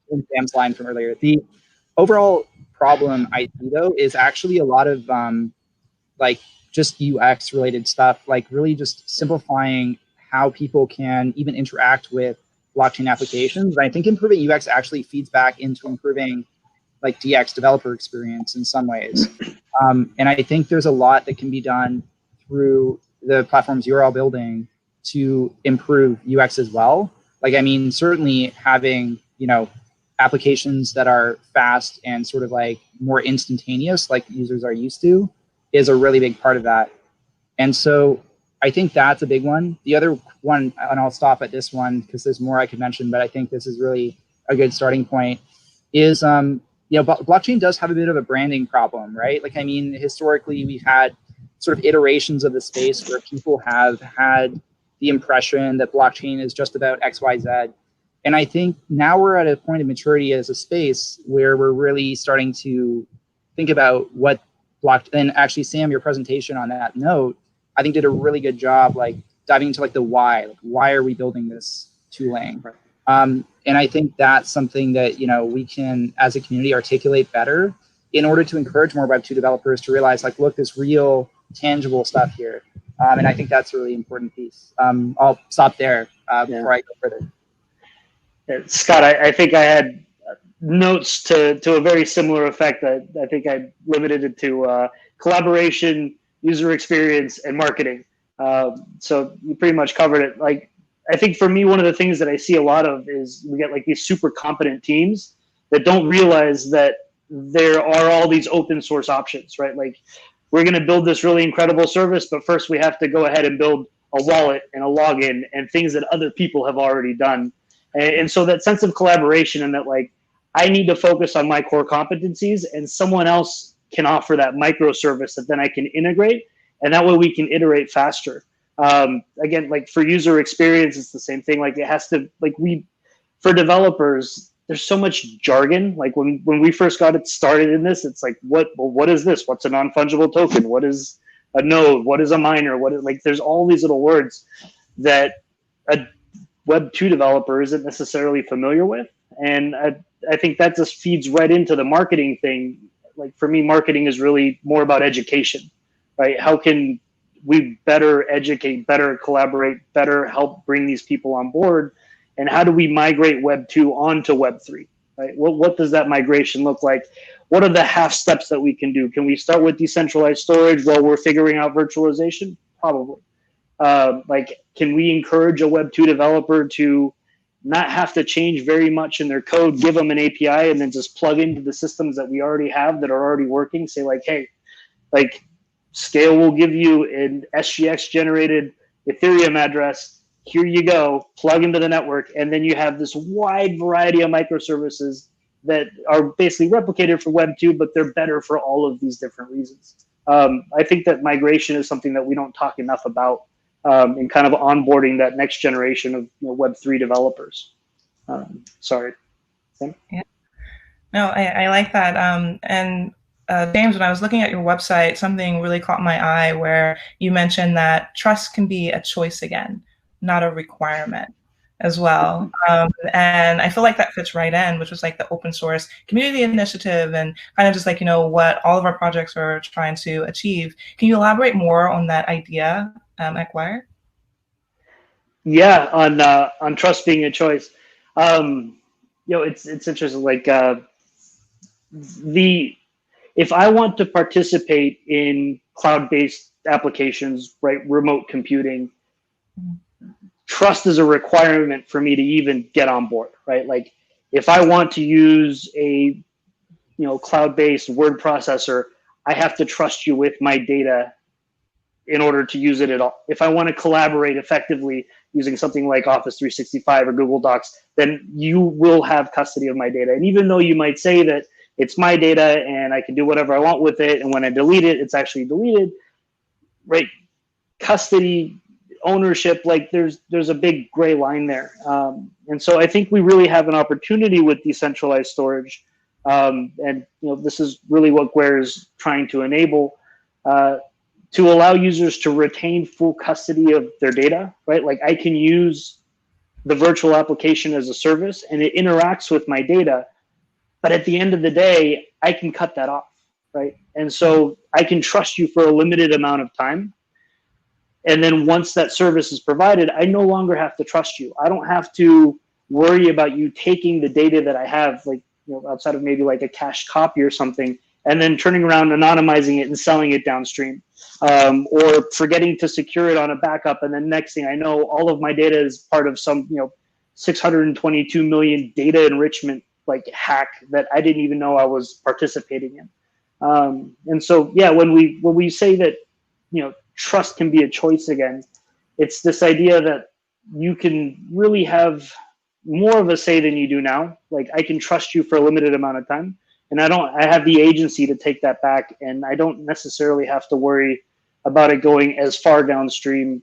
in Sam's line from earlier, the overall problem I see though is actually a lot of like just UX related stuff, like really just simplifying how people can even interact with blockchain applications. And I think improving UX actually feeds back into improving like DX developer experience in some ways. And I think there's a lot that can be done through the platforms you're all building to improve UX as well. Like, I mean, certainly having applications that are fast and sort of like more instantaneous, like users are used to, is a really big part of that. And so I think that's a big one. The other one, and I'll stop at this one because there's more I could mention, but I think this is really a good starting point, is blockchain does have a bit of a branding problem, right? Like, I mean, historically, we've had sort of iterations of the space where people have had the impression that blockchain is just about X, Y, Z. And I think now we're at a point of maturity as a space where we're really starting to think about what blockchain, and actually, Sam, your presentation on that note, I think did a really good job, like diving into like the why. Like, why are we building this tooling? And I think that's something that we can, as a community, articulate better in order to encourage more Web2 developers to realize, like, look, there's real, tangible stuff here. And I think that's a really important piece. I'll stop there before I go further. Scott, I think I had notes to a very similar effect. I think I limited it to collaboration, user experience, and marketing. So you pretty much covered it. Like, I think for me, one of the things that I see a lot of is we get like these super competent teams that don't realize that there are all these open source options, right? Like, we're going to build this really incredible service, but first we have to go ahead and build a wallet and a login and things that other people have already done. And so that sense of collaboration, and that, like, I need to focus on my core competencies and someone else can offer that microservice that then I can integrate, and that way we can iterate faster. Again, like for user experience, it's the same thing. Like, it has to, like, for developers, there's so much jargon. Like when we first got it started in this, it's like, what is this? What's a non-fungible token? What is a node? What is a miner? Like, there's all these little words that a Web2 developer isn't necessarily familiar with. And I think that just feeds right into the marketing thing. Like, for me, marketing is really more about education, right? How can we better educate, better collaborate, better help bring these people on board? And how do we migrate Web 2 onto Web 3? Right? What does that migration look like? What are the half steps that we can do? Can we start with decentralized storage while we're figuring out virtualization? Probably. Like, can we encourage a Web 2 developer to not have to change very much in their code, give them an API, and then just plug into the systems that we already have that are already working? Say, like, hey, like, SKALE will give you an SGX generated Ethereum address. Here you go, plug into the network. And then you have this wide variety of microservices that are basically replicated for Web 2, but they're better for all of these different reasons. I think that migration is something that we don't talk enough about in kind of onboarding that next generation of Web 3 developers. Sorry. Sam? Yeah. No, I like that. And James, when I was looking at your website, something really caught my eye where you mentioned that trust can be a choice again, not a requirement as well. And I feel like that fits right in, which was like the open source community initiative and kind of just like, what all of our projects are trying to achieve. Can you elaborate more on that idea at Guer? Yeah, on trust being a choice. It's interesting. Like, if I want to participate in cloud-based applications, right, remote computing, trust is a requirement for me to even get on board, right? Like, if I want to use a cloud-based word processor, I have to trust you with my data in order to use it at all. If I want to collaborate effectively using something like Office 365 or Google Docs, then you will have custody of my data. And even though you might say that it's my data and I can do whatever I want with it, and when I delete it, it's actually deleted, right? Custody, ownership, like there's a big gray line there. And so I think we really have an opportunity with decentralized storage. And this is really what Guer is trying to enable, to allow users to retain full custody of their data, right? Like, I can use the virtual application as a service and it interacts with my data, but at the end of the day, I can cut that off, right? And so I can trust you for a limited amount of time. And then once that service is provided, I no longer have to trust you. I don't have to worry about you taking the data that I have, like, outside of maybe like a cached copy or something, and then turning around, anonymizing it and selling it downstream, or forgetting to secure it on a backup. And then next thing I know, all of my data is part of some 622 million data enrichment like hack that I didn't even know I was participating in. And so, yeah, when we say that, trust can be a choice again, it's this idea that you can really have more of a say than you do now. Like, I can trust you for a limited amount of time, and I have the agency to take that back, and I don't necessarily have to worry about it going as far downstream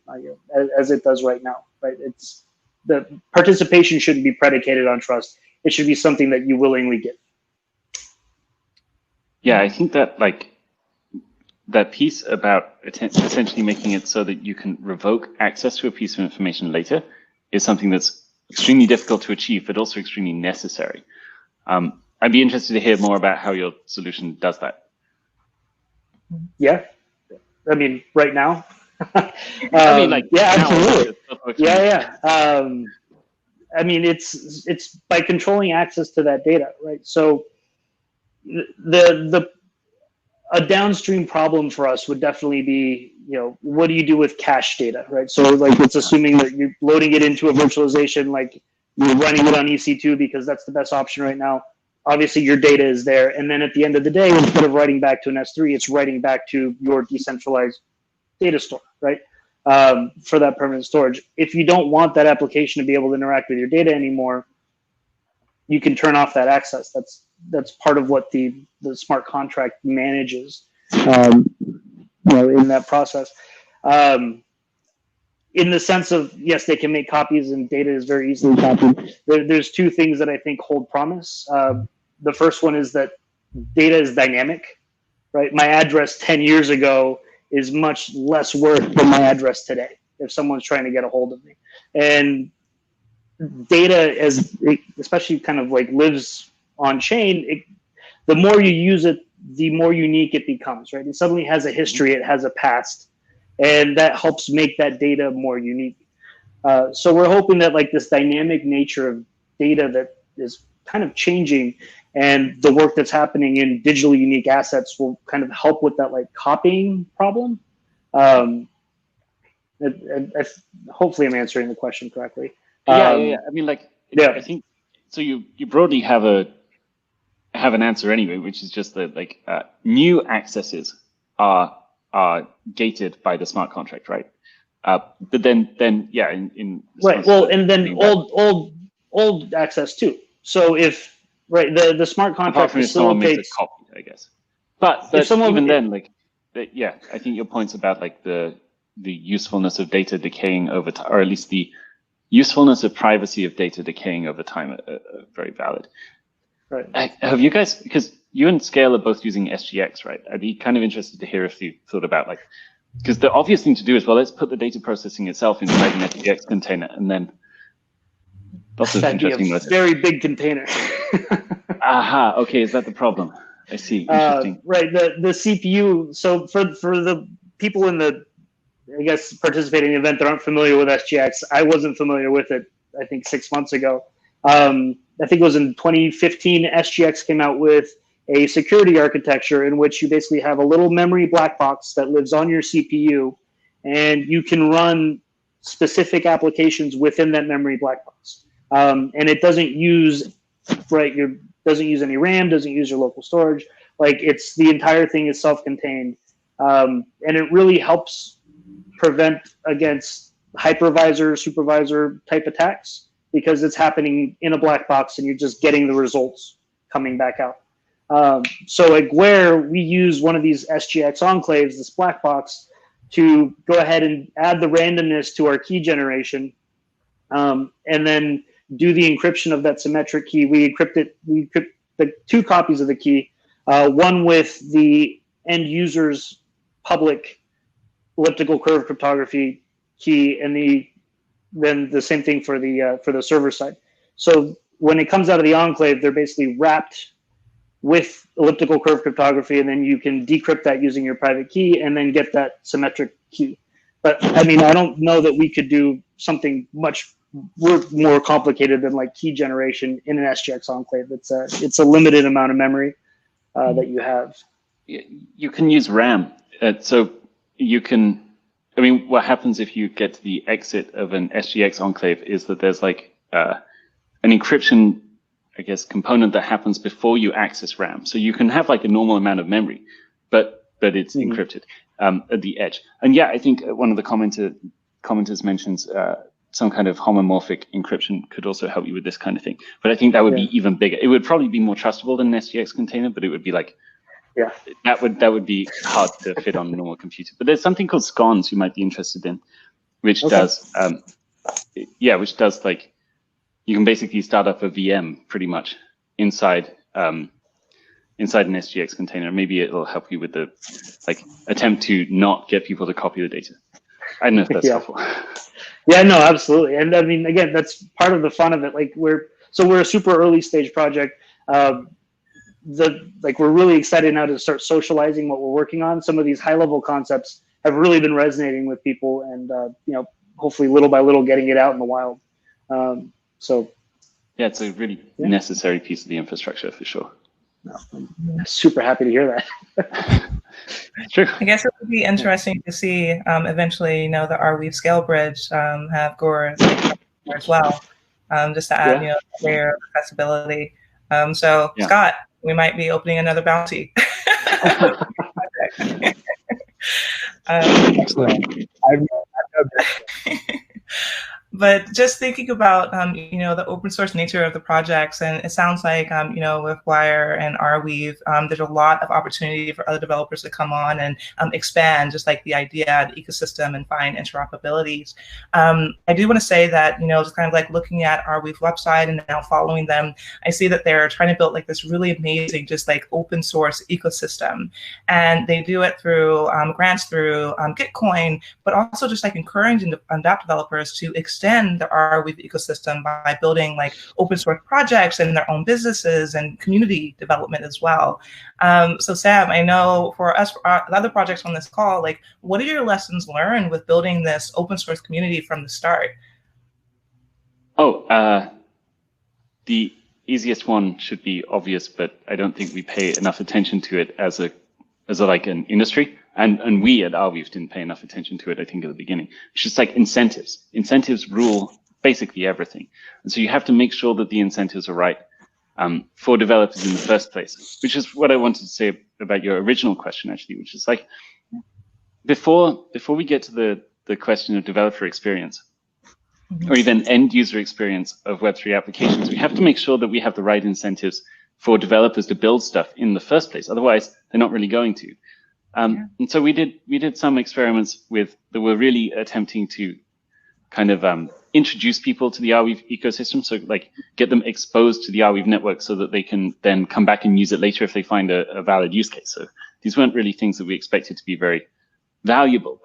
as it does right now, right? It's the participation shouldn't be predicated on trust. It should be something that you willingly give. Yeah, I think that that piece about essentially making it so that you can revoke access to a piece of information later is something that's extremely difficult to achieve, but also extremely necessary. I'd be interested to hear more about how your solution does that. Yeah, I mean, right now. Yeah, absolutely. Yeah. I mean, it's by controlling access to that data, right? So a downstream problem for us would definitely be, what do you do with cache data, right? So like, it's assuming that you're loading it into a virtualization, like you're running it on EC2 because that's the best option right now. Obviously, your data is there. And then at the end of the day, instead of writing back to an S3, it's writing back to your decentralized data store, right? For that permanent storage. If you don't want that application to be able to interact with your data anymore, you can turn off that access. That's part of what the smart contract manages, in that process. In the sense of, yes, they can make copies and data is very easily copied. There's two things that I think hold promise. The first one is that data is dynamic, right? My address 10 years ago is much less worth than my address today if someone's trying to get a hold of me. And data, especially kind of like lives on chain, the more you use it, the more unique it becomes, right? It suddenly has a history, it has a past, and that helps make that data more unique. So we're hoping that like this dynamic nature of data that is kind of changing, and the work that's happening in digitally unique assets will kind of help with that like copying problem. Hopefully I'm answering the question correctly. Yeah. I mean, I think so. You broadly have an answer anyway, which is just that new accesses are gated by the smart contract, right? But then yeah, in right. Well, and then old access too. So if the smart contract facilitates a copy, I guess. But even then, I think your points about the usefulness of data decaying over time, or at least the usefulness of privacy of data decaying over time are very valid. Right. Have you guys, because you and SKALE are both using SGX, right? I'd be kind of interested to hear if you thought about because the obvious thing to do is, well, let's put the data processing itself inside an SGX container, and then lots of interesting methods. Very big container. Aha, okay, is that the problem? I see, interesting. Right, the CPU, so for the people in the, I guess, participating in the event that aren't familiar with SGX, I wasn't familiar with it, I think 6 months ago. I think it was in 2015, SGX came out with a security architecture in which you basically have a little memory black box that lives on your CPU, and you can run specific applications within that memory black box. And it doesn't use, doesn't use any RAM, doesn't use your local storage. It's the entire thing is self-contained. And it really helps prevent against hypervisor, supervisor type attacks, because it's happening in a black box and you're just getting the results coming back out. So at Guer, we use one of these SGX enclaves, this black box, to go ahead and add the randomness to our key generation, and then do the encryption of that symmetric key. We encrypt the two copies of the key, one with the end user's public elliptical curve cryptography key, and then the same thing for the server side. So when it comes out of the enclave, they're basically wrapped with elliptical curve cryptography, and then you can decrypt that using your private key and then get that symmetric key. But I mean, I don't know that we could do something much more complicated than key generation in an SGX enclave. It's a limited amount of memory that you have. You can use RAM. So you can, I mean, what happens if you get to the exit of an SGX enclave is that there's encryption, I guess, component that happens before you access RAM. So you can have like a normal amount of memory, but it's encrypted at the edge. And yeah, I think one of the commenters mentions some kind of homomorphic encryption could also help you with this kind of thing. But I think that would be even bigger. It would probably be more trustable than an SGX container, but it would be like, that would be hard to fit on a normal computer. But there's something called scones you might be interested in, which does, like, you can basically start up a VM pretty much inside an SGX container. Maybe it'll help you with the attempt to not get people to copy the data. I don't know if that's helpful. Yeah, no, absolutely. And I mean, again, that's part of the fun of it. Like we're a super early stage project. We're really excited now to start socializing what we're working on. Some of these high level concepts have really been resonating with people, and hopefully little by little getting it out in the wild. Yeah, it's a really necessary piece of the infrastructure for sure. No, I'm super happy to hear that. True. I guess it would be interesting to see eventually, the Arweave Scale Bridge have Guer as well, just to add, layer of accessibility. Scott, we might be opening another bounty. Excellent. But just thinking about, the open source nature of the projects, and it sounds like, with Guer and Arweave, there's a lot of opportunity for other developers to come on and expand, just like the idea, the ecosystem, and find interoperabilities. I do want to say that, just kind of like looking at Arweave website and now following them, I see that they're trying to build like this really amazing, just like open source ecosystem. And they do it through grants through Gitcoin, but also just like encouraging dApp developers to extend the Arweave ecosystem by building like open source projects and their own businesses and community development as well. So Sam, I know for us, the other projects on this call, like what are your lessons learned with building this open source community from the start? The easiest one should be obvious, but I don't think we pay enough attention to it as an industry. And we at Arweave didn't pay enough attention to it, I think, at the beginning. It's just like incentives. Incentives rule basically everything. And so you have to make sure that the incentives are right for developers in the first place, which is what I wanted to say about your original question, actually, which is like, before we get to the question of developer experience, or even end user experience of Web3 applications, we have to make sure that we have the right incentives for developers to build stuff in the first place. Otherwise, they're not really going to. And so we did some experiments that were really attempting to kind of introduce people to the Arweave ecosystem, so like get them exposed to the Arweave network so that they can then come back and use it later if they find a valid use case. So these weren't really things that we expected to be very valuable.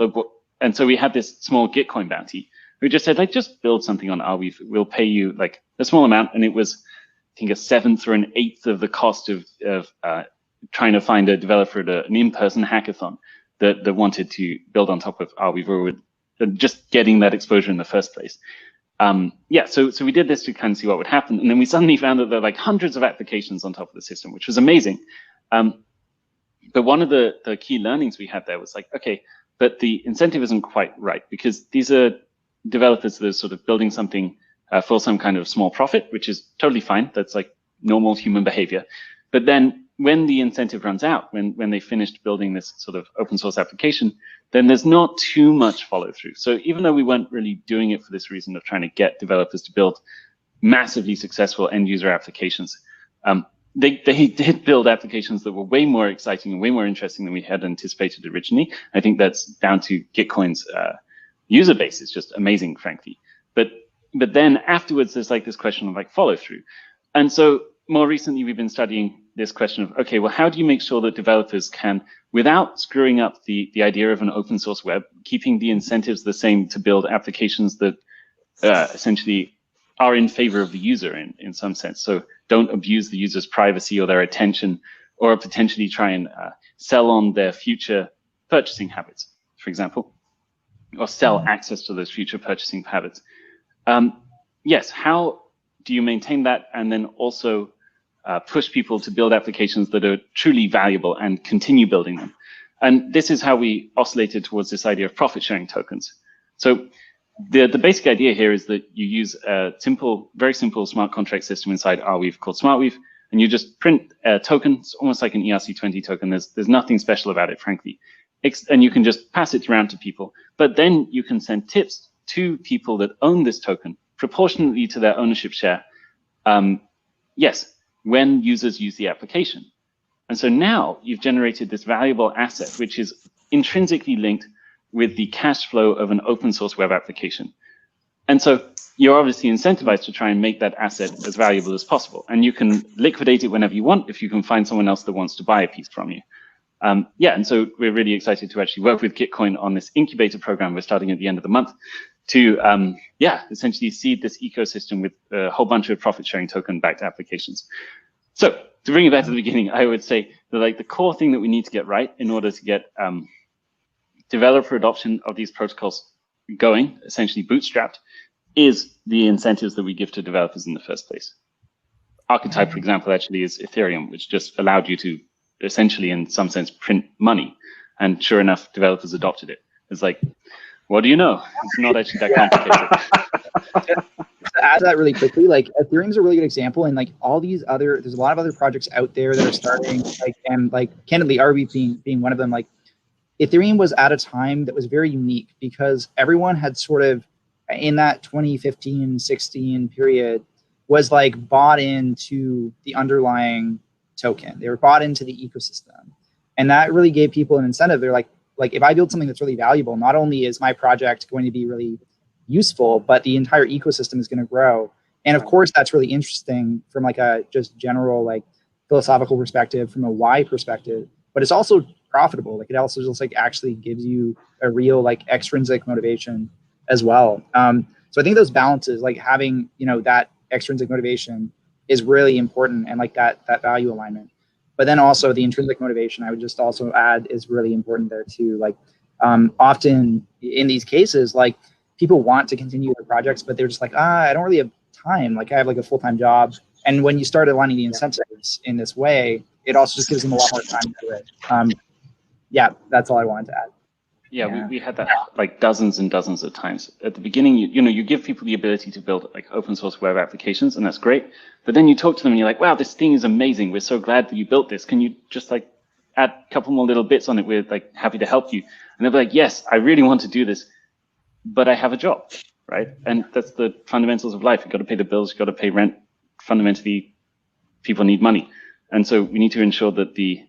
And so we had this small Gitcoin bounty. We just said, like, just build something on Arweave. We'll pay you like a small amount, and it was, I think, a 1/7 or an 1/8 of the cost of trying to find a developer at an in-person hackathon that wanted to build on top of Arweave, or just getting that exposure in the first place. So we did this to kind of see what would happen, and then we suddenly found that there were like hundreds of applications on top of the system, which was amazing. But one of the key learnings we had there was like, okay, but the incentive isn't quite right, because these are developers that are sort of building something for some kind of small profit, which is totally fine. That's like normal human behavior. But then when the incentive runs out, when they finished building this sort of open source application, then there's not too much follow through. So even though we weren't really doing it for this reason of trying to get developers to build massively successful end user applications, they did build applications that were way more exciting and way more interesting than we had anticipated originally. I think that's down to Gitcoin's user base. It's just amazing, frankly. But then afterwards, there's like this question of like follow through. And so more recently, we've been studying this question of, okay, well, how do you make sure that developers can, without screwing up the idea of an open source web, keeping the incentives the same to build applications that essentially are in favor of the user in some sense. So don't abuse the user's privacy or their attention, or potentially try and sell on their future purchasing habits, for example, or sell access to those future purchasing habits. Yes, how do you maintain that and then also push people to build applications that are truly valuable and continue building them? And this is how we oscillated towards this idea of profit sharing tokens. So the basic idea here is that you use a very simple smart contract system inside Arweave called SmartWeave, and you just print a token. It's almost like an ERC20 token. There's nothing special about it, frankly. And you can just pass it around to people. But then you can send tips to people that own this token proportionately to their ownership share. Yes, when users use the application. And so now you've generated this valuable asset, which is intrinsically linked with the cash flow of an open source web application. And so you're obviously incentivized to try and make that asset as valuable as possible. And you can liquidate it whenever you want if you can find someone else that wants to buy a piece from you. Yeah, and so we're really excited to actually work with Gitcoin on this incubator program we're starting at the end of the month to, yeah, essentially seed this ecosystem with a whole bunch of profit-sharing token-backed applications. So to bring it back to the beginning, I would say that like the core thing that we need to get right in order to get developer adoption of these protocols going, essentially bootstrapped, is the incentives that we give to developers in the first place. Archetype, for example, actually is Ethereum, which just allowed you to essentially, in some sense, print money. And sure enough, developers adopted it. It's like, what do you know? It's not actually that complicated. To add to that really quickly, like Ethereum's a really good example, and like all these other, there's a lot of other projects out there that are starting, like, and like candidly, Arweave being one of them. Like Ethereum was at a time that was very unique because everyone had sort of in that 2015-16 period was like bought into the underlying token. They were bought into the ecosystem, and that really gave people an incentive. They're like if I build something that's really valuable, not only is my project going to be really useful, but the entire ecosystem is going to grow. And of course, that's really interesting from like a just general like philosophical perspective, from a why perspective. But it's also profitable. Like it also just like actually gives you a real like extrinsic motivation as well. So I think those balances, like having that extrinsic motivation, is really important, and like that value alignment. But then also the intrinsic motivation, I would just also add, is really important there too. Like often in these cases, like people want to continue their projects, but they're just like, I don't really have time. Like I have like a full-time job. And when you start aligning the incentives in this way, it also just gives them a lot more time to do it. Yeah, that's all I wanted to add. Yeah, we had that like dozens and dozens of times. At the beginning, you give people the ability to build like open source web applications, and that's great. But then you talk to them and you're like, wow, this thing is amazing. We're so glad that you built this. Can you just like add a couple more little bits on it? We're like happy to help you. And they'll be like, yes, I really want to do this, but I have a job, right? And that's the fundamentals of life. You've got to pay the bills, you've got to pay rent. Fundamentally, people need money. And so we need to ensure that the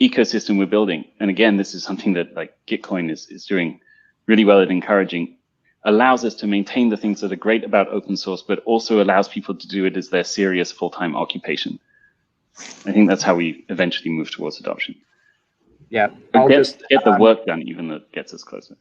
ecosystem we're building, and again, this is something that like Gitcoin is doing really well at encouraging, allows us to maintain the things that are great about open source, but also allows people to do it as their serious full-time occupation. I think that's how we eventually move towards adoption. Yeah, get the work done, even that gets us closer.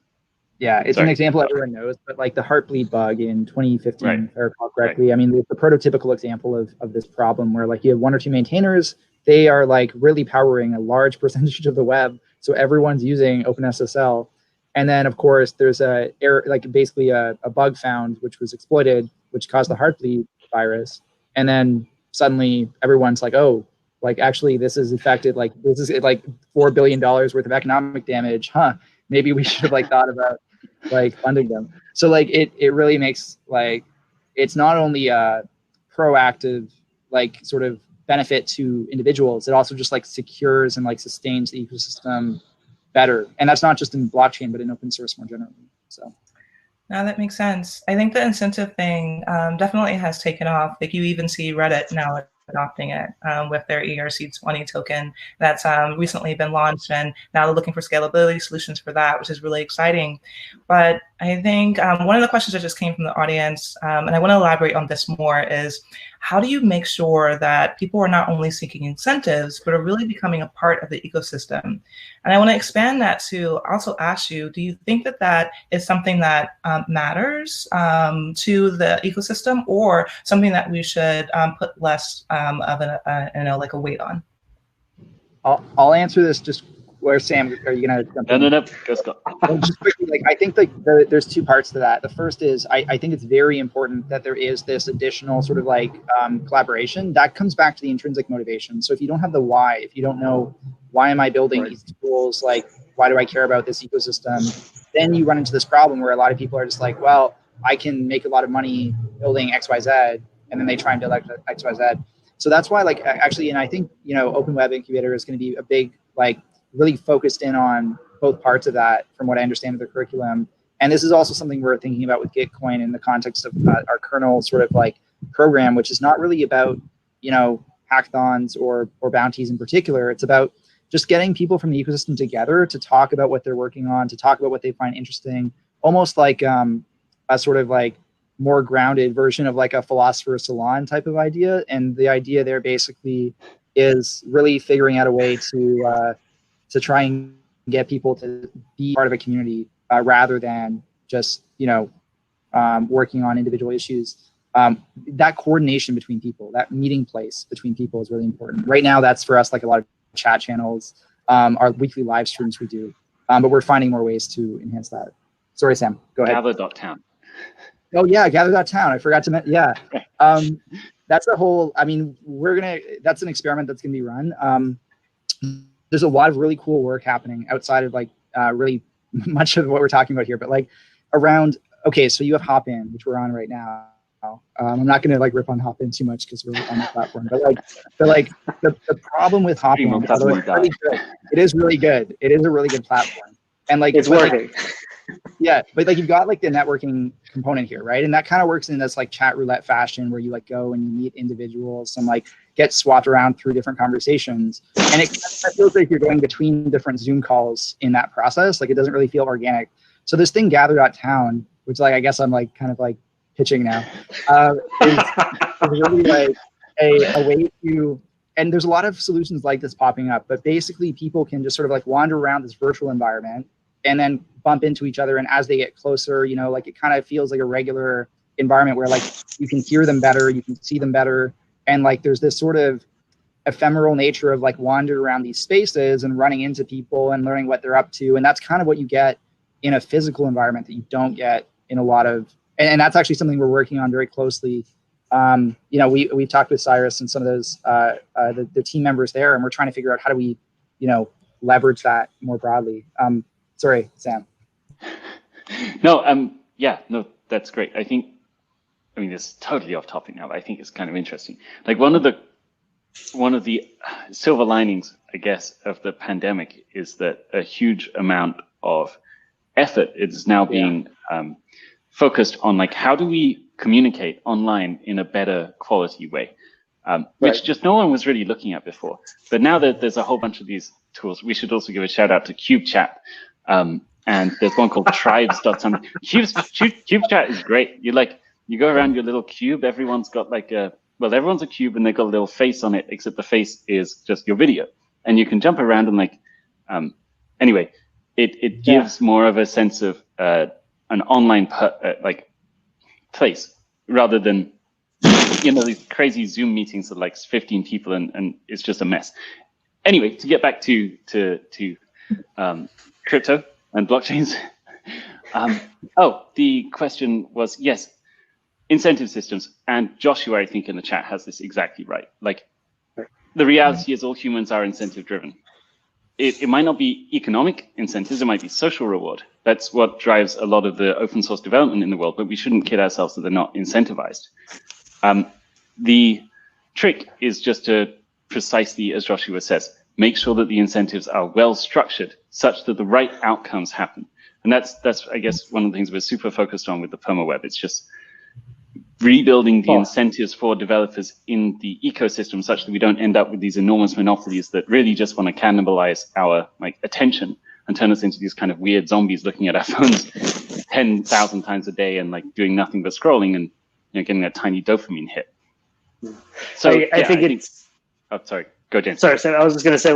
Yeah, it's an example everyone knows, but like the Heartbleed bug in 2015, if I recall correctly. I mean, it's the prototypical example of this problem where like you have one or two maintainers. They are like really powering a large percentage of the web, so everyone's using OpenSSL. And then of course there's a error, like basically a bug found which was exploited, which caused the Heartbleed virus. And then suddenly everyone's like, oh, like actually this is affected, like this is like $4 billion worth of economic damage. Maybe we should have like thought about like funding them. So like it really makes like it's not only a proactive like sort of benefit to individuals, it also just like secures and like sustains the ecosystem better. And that's not just in blockchain, but in open source more generally. So now that makes sense. I think the incentive thing definitely has taken off. Like you even see Reddit now adopting it with their ERC20 token that's recently been launched, and now they're looking for scalability solutions for that, which is really exciting. But I think one of the questions that just came from the audience, and I want to elaborate on this more, is how do you make sure that people are not only seeking incentives, but are really becoming a part of the ecosystem? And I want to expand that to also ask you, do you think that that is something that matters to the ecosystem, or something that we should put less of like a weight on? I'll answer this just where Sam, are you gonna jump in? No, go Scott. Just quickly, like I think like there's two parts to that. The first is I think it's very important that there is this additional sort of like collaboration that comes back to the intrinsic motivation. So if you don't have the why, if you don't know why am I building these tools, like why do I care about this ecosystem, then you run into this problem where a lot of people are just like, well, I can make a lot of money building XYZ, and then they try and build XYZ. So that's why, like, actually, and I think, Open Web Incubator is going to be a big, like, really focused in on both parts of that, from what I understand of the curriculum. And this is also something we're thinking about with Gitcoin in the context of our kernel sort of like program, which is not really about, hackathons or bounties in particular. It's about just getting people from the ecosystem together to talk about what they're working on, to talk about what they find interesting, almost like a sort of like more grounded version of like a philosopher's salon type of idea. And the idea there basically is really figuring out a way to try and get people to be part of a community rather than just, working on individual issues. That coordination between people, that meeting place between people is really important. Right now, that's for us like a lot of chat channels, our weekly live streams we do, but we're finding more ways to enhance that. Sorry, Sam, go ahead. Gather.town. Oh yeah, gather.town. I forgot to mention, yeah. That's a whole, I mean, that's an experiment that's gonna be run. There's a lot of really cool work happening outside of like really much of what we're talking about here, but like around, okay, so you have Hopin, which we're on right now. I'm not gonna like rip on Hopin too much because we're on the platform, but the problem with Hopin, although it's really good, it is really good. It is a really good platform, and like it's working. Yeah, but like you've got like the networking component here, right? And that kind of works in this like chat roulette fashion where you like go and you meet individuals and like get swapped around through different conversations. And it feels like you're going between different Zoom calls in that process. Like it doesn't really feel organic. So this thing gather.town, which like I guess I'm like kind of like pitching now, is really like a way to, and there's a lot of solutions like this popping up, but basically people can just sort of like wander around this virtual environment and then bump into each other. And as they get closer, like it kind of feels like a regular environment where like you can hear them better, you can see them better. And like there's this sort of ephemeral nature of like wandering around these spaces and running into people and learning what they're up to. And that's kind of what you get in a physical environment that you don't get in a lot of, and that's actually something we're working on very closely. We've talked with Cyrus and some of those, the team members there, and we're trying to figure out how do we, leverage that more broadly. Sorry, Sam. No, that's great. I mean, this is totally off topic now, but I think it's kind of interesting. Like one of the silver linings, I guess, of the pandemic is that a huge amount of effort is now being focused on like, how do we communicate online in a better quality way? Which just no one was really looking at before. But now that there's a whole bunch of these tools, we should also give a shout out to CubeChat. And there's one called tribes.something. CubeChat is great. You go around your little cube, everyone's got like everyone's a cube and they've got a little face on it, except the face is just your video. And you can jump around and like, anyway, it gives more of a sense of an online place rather than, these crazy Zoom meetings of like 15 people and it's just a mess. Anyway, to get back to crypto and blockchains. The question was, yes, incentive systems. And Joshua, I think in the chat has this exactly right. Like the reality is all humans are incentive driven. It might not be economic incentives, it might be social reward. That's what drives a lot of the open source development in the world, but we shouldn't kid ourselves that they're not incentivized. The trick is just to precisely, as Joshua says, make sure that the incentives are well structured such that the right outcomes happen. And that's I guess, one of the things we're super focused on with the permaweb. It's just rebuilding the incentives for developers in the ecosystem such that we don't end up with these enormous monopolies that really just want to cannibalize our attention and turn us into these kind of weird zombies looking at our phones 10,000 times a day and doing nothing but scrolling and getting that tiny dopamine hit. So I think it's. Oh, sorry. Go, James. Sorry, so I was just going to say,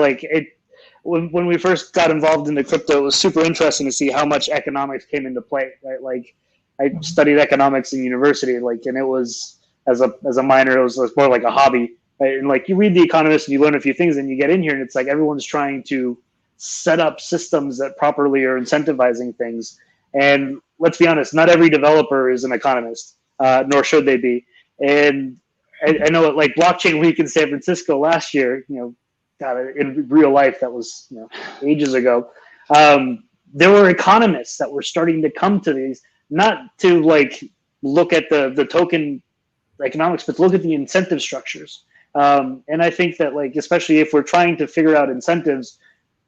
when we first got involved in the crypto, it was super interesting to see how much economics came into play. Right? Like, I studied economics in university, and it was as a minor, it was more like a hobby. Right? And you read The Economist and you learn a few things, and you get in here, and it's like everyone's trying to set up systems that properly are incentivizing things. And let's be honest, not every developer is an economist, nor should they be. And I know at Blockchain Week in San Francisco last year, in real life, that was ages ago. There were economists that were starting to come to these not to like look at the token economics, but to look at the incentive structures. And I think that, like, especially if we're trying to figure out incentives,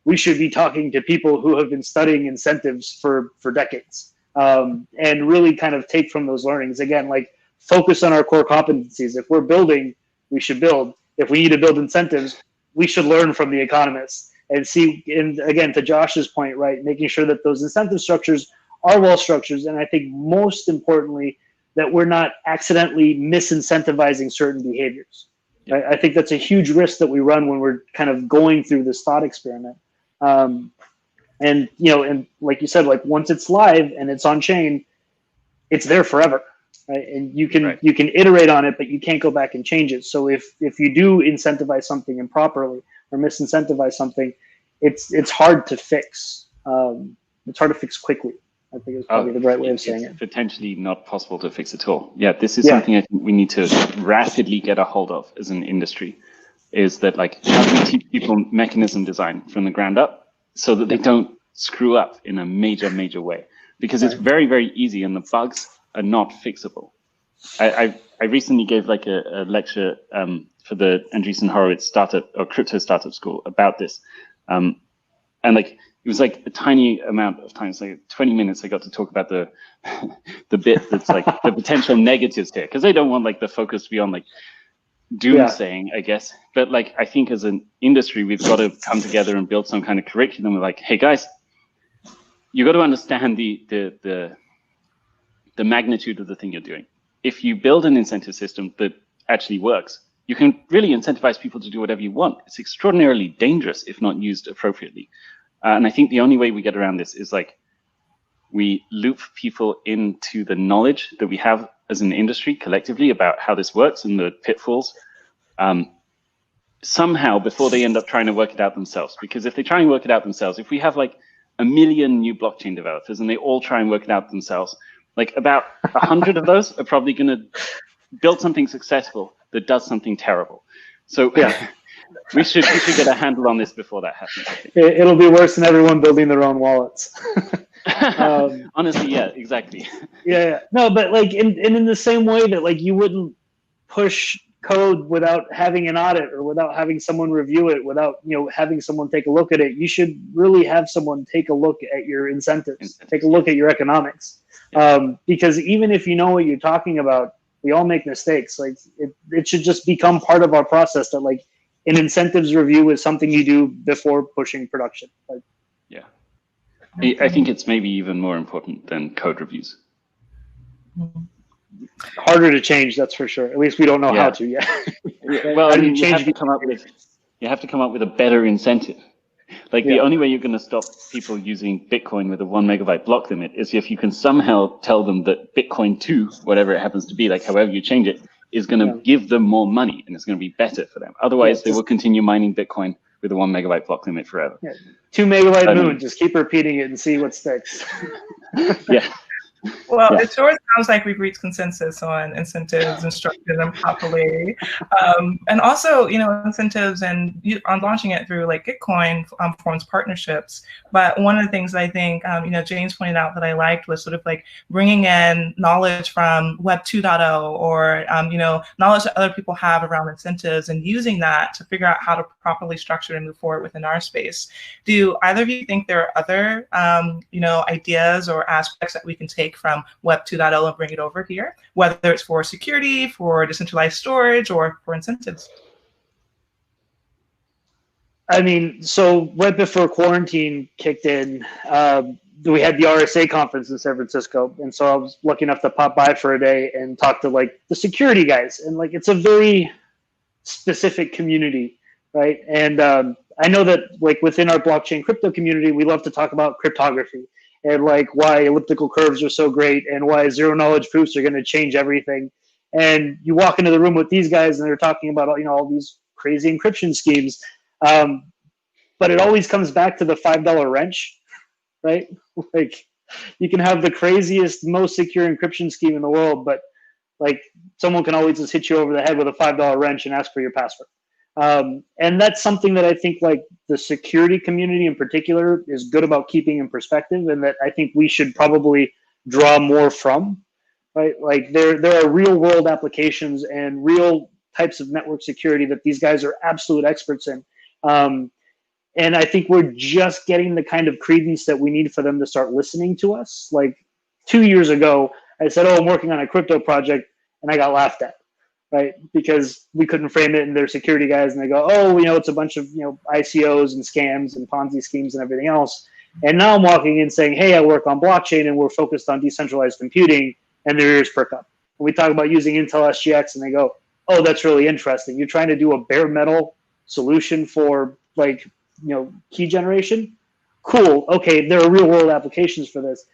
we should be talking to people who have been studying incentives for decades, and really kind of take from those learnings. Again, like, focus on our core competencies. If we're building, we should build. If we need to build incentives, we should learn from the economists and see. And again, to Josh's point, right, making sure that those incentive structures are well structured. And I think most importantly, that we're not accidentally misincentivizing certain behaviors. Right? I think that's a huge risk that we run when we're kind of going through this thought experiment. And, you know, and like you said, like, once it's live and it's on chain, it's there forever. Right? And you can you can iterate on it, but you can't go back and change it. So if you do incentivize something improperly or misincentivize something, it's hard to fix. It's hard to fix quickly, I think is probably the right way of saying it. Potentially not possible to fix at all. Yeah, this is something I think we need to rapidly get a hold of as an industry, is that, like, how do we teach people mechanism design from the ground up so that they don't screw up in a major way? Because it's very, very easy and the bugs are not fixable. I recently gave like a lecture for the Andreessen Horowitz startup or crypto startup school about this. And like, it was like a tiny amount of time, it's like 20 minutes I got to talk about the bit that's like the potential negatives here, because they don't want like the focus to be on like doomsaying, I guess. But like, I think as an industry, we've got to come together and build some kind of curriculum. We're like, hey guys, you got to understand the magnitude of the thing you're doing. If you build an incentive system that actually works, you can really incentivize people to do whatever you want. It's extraordinarily dangerous if not used appropriately. And I think the only way we get around this is like, we loop people into the knowledge that we have as an industry collectively about how this works and the pitfalls somehow before they end up trying to work it out themselves. Because if they try and work it out themselves, if we have like 1 million new blockchain developers and they all try and work it out themselves, like about 100 of those are probably going to build something successful that does something terrible. So we should get a handle on this before that happens. I think. It'll be worse than everyone building their own wallets. Honestly, yeah, exactly. No, but like in the same way that like you wouldn't push code without having an audit or without having someone review it, without, you know, having someone take a look at it, you should really have someone take a look at your incentives, take a look at your economics. Because even if you know what you're talking about, we all make mistakes. Like it should just become part of our process that like an incentives review is something you do before pushing production. Like, I think it's maybe even more important than code reviews. Harder to change, that's for sure. At least we don't know how to yet. Well, I mean, you have to come up with a better incentive. Like the only way you're going to stop people using Bitcoin with a 1 megabyte block limit is if you can somehow tell them that Bitcoin 2, whatever it happens to be, like however you change it, is going to give them more money and it's going to be better for them. Otherwise, they will continue mining Bitcoin with a 1 megabyte block limit forever. 2 megabyte moon, just keep repeating it and see what sticks. Well, it sure sounds like we've reached consensus on incentives and structures and popularity. And also, you know, incentives and on launching it through like Gitcoin forms partnerships. But one of the things I think, you know, James pointed out that I liked was sort of like bringing in knowledge from Web 2.0 or, you know, knowledge that other people have around incentives and using that to figure out how to properly structure and move forward within our space. Do either of you think there are other, you know, ideas or aspects that we can take from Web 2.0 and bring it over here, whether it's for security, for decentralized storage, or for incentives? I mean, so right before quarantine kicked in, we had the RSA conference in San Francisco. And so I was lucky enough to pop by for a day and talk to like the security guys. And like, it's a very specific community, right? And I know that like within our blockchain crypto community, we love to talk about cryptography and like why elliptical curves are so great and why zero knowledge proofs are going to change everything. And you walk into the room with these guys and they're talking about, you know, all these crazy encryption schemes. But it always comes back to the $5 wrench, right? Like you can have the craziest, most secure encryption scheme in the world, but like someone can always just hit you over the head with a $5 wrench and ask for your password. And that's something that I think like the security community in particular is good about keeping in perspective, and that I think we should probably draw more from, right? Like there are real world applications and real types of network security that these guys are absolute experts in. And I think we're just getting the kind of credence that we need for them to start listening to us. Like 2 years ago, I said, oh, I'm working on a crypto project, and I got laughed at, right? Because we couldn't frame it, and they're security guys, and they go, oh, it's a bunch of, ICOs and scams and Ponzi schemes and everything else. And now I'm walking in saying, hey, I work on blockchain, and we're focused on decentralized computing, and their ears perk up. And we talk about using Intel SGX, and they go, oh, that's really interesting. You're trying to do a bare metal solution for, like, key generation? Cool. Okay, there are real world applications for this.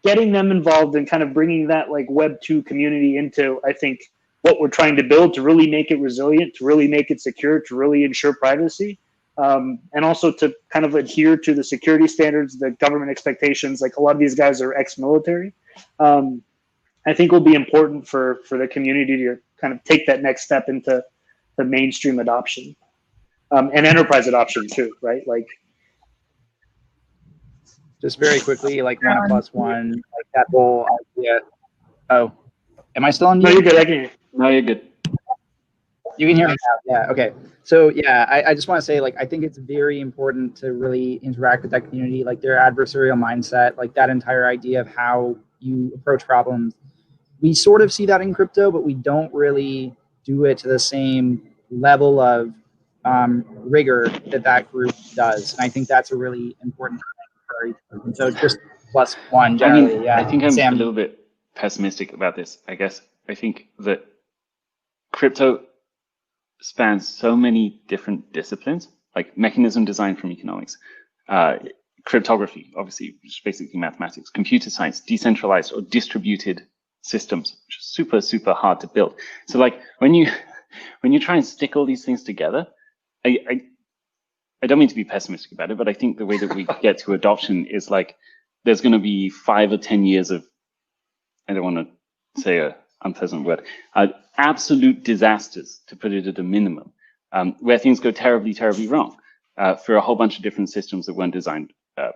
Getting them involved and kind of bringing that like Web 2 community into, I think, what we're trying to build to really make it resilient, to really make it secure, to really ensure privacy, and also to kind of adhere to the security standards, the government expectations. Like a lot of these guys are ex-military. I think will be important for the community to kind of take that next step into the mainstream adoption. And enterprise adoption too, right? Like, just very quickly, like 1+1, like that whole idea. Oh, am I still on mute? No, you're good. I can hear you. No, you're good. You can hear me now. Yeah. Okay. So yeah, I just want to say, like, I think it's very important to really interact with that community, like their adversarial mindset, like that entire idea of how you approach problems. We sort of see that in crypto, but we don't really do it to the same level of rigor that group does, and I think that's a really important thing for each person. So just +1 generally. I think I'm a little bit pessimistic about this. I guess I think that crypto spans so many different disciplines, like mechanism design from economics, cryptography, obviously, which is basically mathematics, computer science, decentralized or distributed systems, which is super, super hard to build. So like when you try and stick all these things together, I don't mean to be pessimistic about it, but I think the way that we get to adoption is like there's going to be 5 or 10 years of, I don't want to say an unpleasant word, absolute disasters, to put it at a minimum, where things go terribly, terribly wrong for a whole bunch of different systems that weren't designed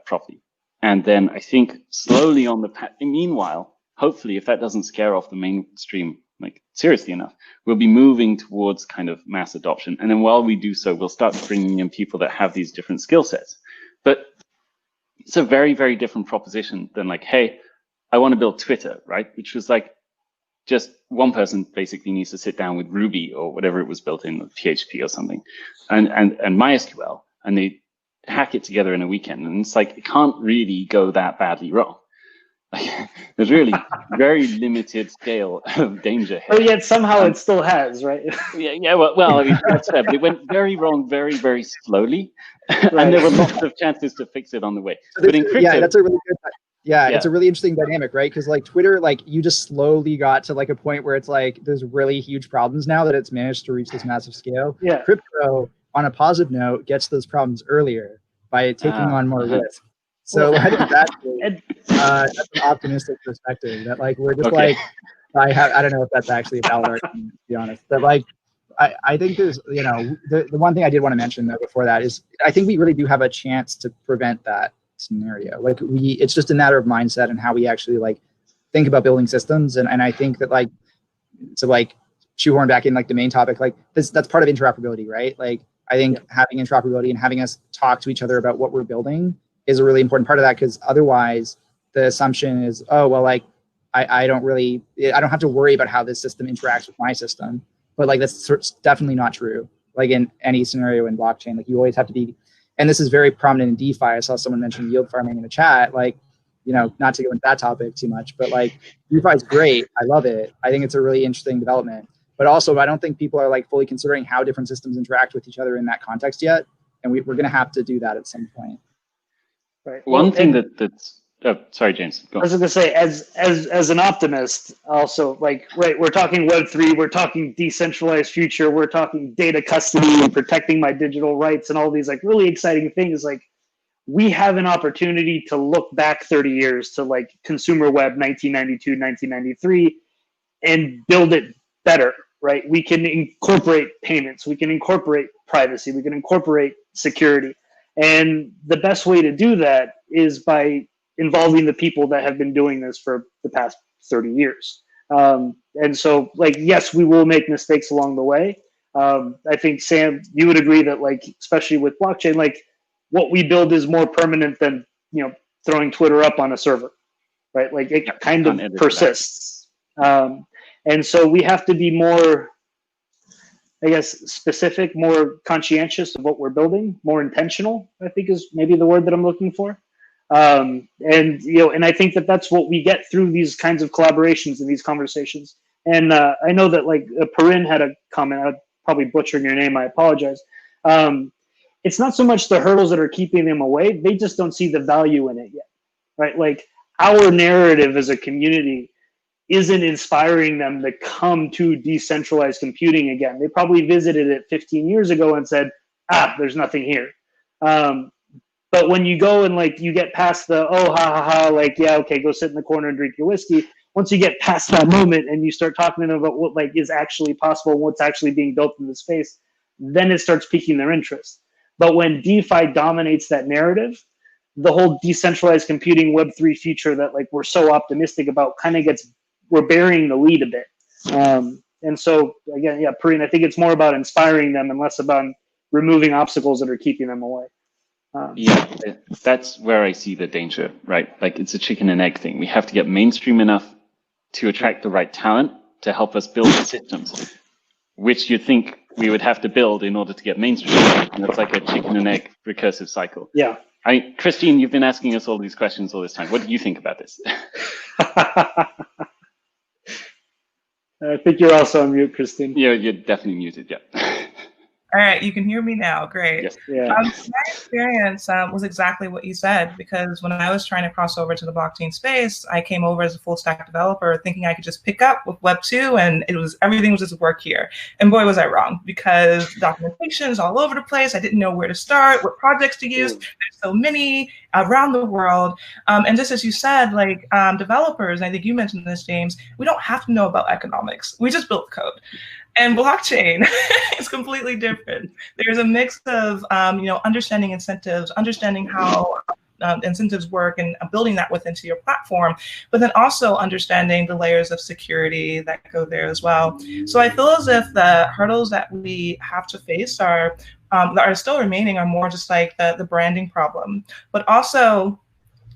properly. And then I think slowly on the path, meanwhile, hopefully, if that doesn't scare off the mainstream like seriously enough, we'll be moving towards kind of mass adoption. And then while we do so, we'll start bringing in people that have these different skill sets. But it's a very, very different proposition than like, hey, I want to build Twitter, right? Which was like just one person basically needs to sit down with Ruby or whatever it was built in, PHP or something, and MySQL, and they hack it together in a weekend. And it's like, it can't really go that badly wrong. There's really very limited scale of danger here. But yet somehow it still has, right? Yeah. Well, I mean, that's fair, but it went very wrong, very, very slowly, right. And there were lots of chances to fix it on the way. So but in crypto, that's a really good. Yeah, it's a really interesting dynamic, right? Because like Twitter, like you just slowly got to like a point where it's like there's really huge problems now that it's managed to reach this massive scale. Yeah. Crypto, on a positive note, gets those problems earlier by taking on more risk. So I think that's an optimistic perspective that like we're just like I don't know if that's actually a valid argument, to be honest, but like I think there's the one thing I did want to mention though before that is I think we really do have a chance to prevent that scenario. Like it's just a matter of mindset and how we actually like think about building systems, and I think that like to like shoehorn back in like the main topic, like that's part of interoperability, right? Like I think having interoperability and having us talk to each other about what we're building is a really important part of that, because otherwise the assumption is, oh, well, like I don't have to worry about how this system interacts with my system. But like that's definitely not true. Like in any scenario in blockchain, like you always have to be, and this is very prominent in DeFi. I saw someone mention yield farming in the chat. Like, not to go into that topic too much, but like DeFi is great. I love it. I think it's a really interesting development. But also, I don't think people are like fully considering how different systems interact with each other in that context yet. And we're going to have to do that at some point. Right. One thing that's sorry, James. Go on. I was going to say, as an optimist, also like we're talking Web3, we're talking decentralized future, we're talking data custody and protecting my digital rights and all these like really exciting things. Like we have an opportunity to look back 30 years to like consumer web 1992, 1993, and build it better. Right? We can incorporate payments, we can incorporate privacy, we can incorporate security. And the best way to do that is by involving the people that have been doing this for the past 30 years. And so, like, yes, we will make mistakes along the way. I think, Sam, you would agree that, like, especially with blockchain, like, what we build is more permanent than, you know, throwing Twitter up on a server, right? Like, it kind of persists. And so we have to be more, I guess, specific, more conscientious of what we're building, more intentional, I think is maybe the word that I'm looking for. And, you know, and I think that that's what we get through these kinds of collaborations and these conversations. And I know that, like, Perrin had a comment, I'm probably butchering your name, I apologize. It's not so much the hurdles that are keeping them away, they just don't see the value in it yet, right? Like, our narrative as a community isn't inspiring them to come to decentralized computing again. They probably visited it 15 years ago and said, there's nothing here. But when you go and, like, you get past the, oh, ha, ha, ha, like, yeah, okay, go sit in the corner and drink your whiskey. Once you get past that moment and you start talking to them about what, like, is actually possible, what's actually being built in the space, then it starts piquing their interest. But when DeFi dominates that narrative, the whole decentralized computing Web3 future that, like, we're so optimistic about kind of gets, we're burying the lead a bit. And so, again, yeah, Perrin, I think it's more about inspiring them and less about removing obstacles that are keeping them away. Yeah, that's where I see the danger, right? Like, it's a chicken and egg thing. We have to get mainstream enough to attract the right talent to help us build the systems, which you'd think we would have to build in order to get mainstream. And that's like a chicken and egg recursive cycle. Yeah. Christine, you've been asking us all these questions all this time. What do you think about this? I think you're also on mute, Christine. Yeah, you're definitely muted, yeah. All right, you can hear me now. Great. Yes. Yeah. My experience was exactly what you said, because when I was trying to cross over to the blockchain space, I came over as a full stack developer thinking I could just pick up with Web 2 and everything was just work here. And boy, was I wrong, because documentation is all over the place. I didn't know where to start, what projects to use. There's so many around the world. And just as you said, like, developers, and I think you mentioned this, James, we don't have to know about economics. We just build code. And blockchain is completely different. There's a mix of, understanding incentives, understanding how incentives work and building that within your platform, but then also understanding the layers of security that go there as well. So I feel as if the hurdles that we have to face that are still remaining are more just like the branding problem, but also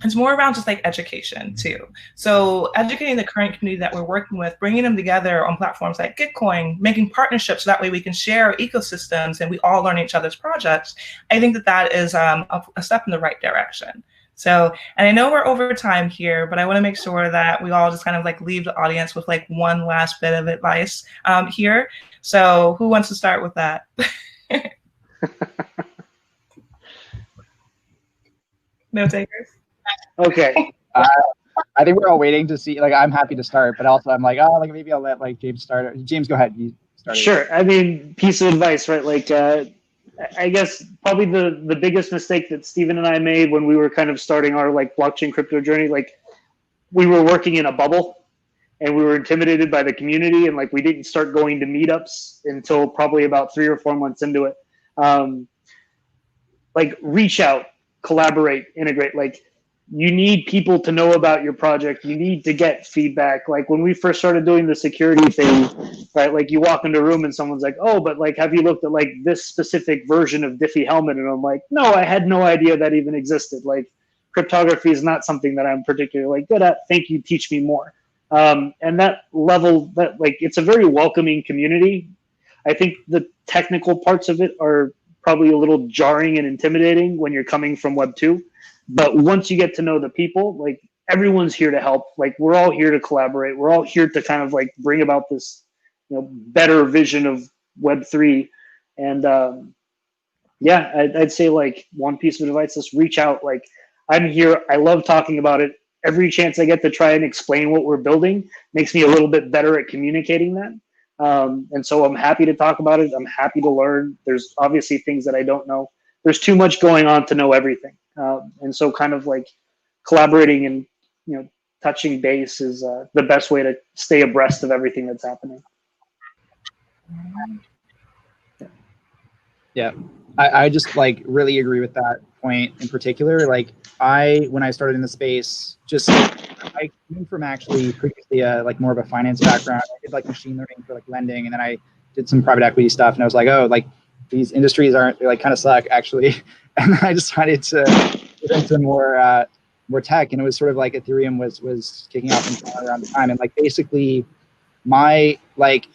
it's more around just like education too. So educating the current community that we're working with, bringing them together on platforms like Gitcoin, making partnerships so that way we can share ecosystems and we all learn each other's projects. I think that is a step in the right direction. So, and I know we're over time here, but I want to make sure that we all just kind of like leave the audience with like one last bit of advice here. So who wants to start with that? No takers? Okay. I think we're all waiting to see. Like, I'm happy to start, but also I'm like, maybe I'll let like James start. James, go ahead. You start. Sure. I mean, piece of advice, right? Like, I guess probably the biggest mistake that Steven and I made when we were kind of starting our like blockchain crypto journey, like, we were working in a bubble and we were intimidated by the community, and like we didn't start going to meetups until probably about 3 or 4 months into it. Like, reach out, collaborate, integrate. Like, you need people to know about your project. You need to get feedback. Like, when we first started doing the security thing, right? Like, you walk into a room and someone's like, oh, but like, have you looked at like this specific version of Diffie Hellman? And I'm like, no, I had no idea that even existed. Like, cryptography is not something that I'm particularly good at. Thank you. Teach me more. And that level, that like, it's a very welcoming community. I think the technical parts of it are probably a little jarring and intimidating when you're coming from Web 2. But once you get to know the people, like, everyone's here to help. Like, we're all here to collaborate. We're all here to kind of like bring about this, better vision of Web3. And yeah, I'd say like one piece of advice, just reach out. Like, I'm here. I love talking about it. Every chance I get to try and explain what we're building makes me a little bit better at communicating that. And so I'm happy to talk about it. I'm happy to learn. There's obviously things that I don't know. There's too much going on to know everything. And so kind of like collaborating and, touching base is the best way to stay abreast of everything that's happening. Yeah, I just like really agree with that. point in particular, like when I started in the space, I came from actually previously like more of a finance background. I did like machine learning for like lending, and then I did some private equity stuff, and I was like, oh, like these industries they like kind of suck actually. And I decided to get into more tech, and it was sort of like Ethereum was kicking off around the time, and like basically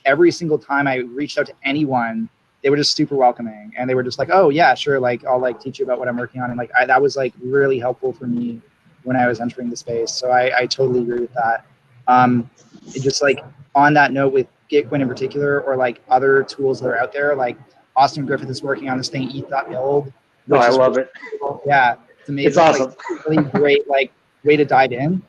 every single time I reached out to anyone, they were just super welcoming, and they were just like, oh yeah, sure, like I'll like teach you about what I'm working on, and like that was like really helpful for me when I was entering the space. So I totally agree with that. Just like on that note with Gitcoin in particular, or like other tools that are out there, like Austin Griffith is working on this thing, ETH.build. Oh, I love it. Cool. Yeah, it's amazing. It's awesome. Like, really great like way to dive in.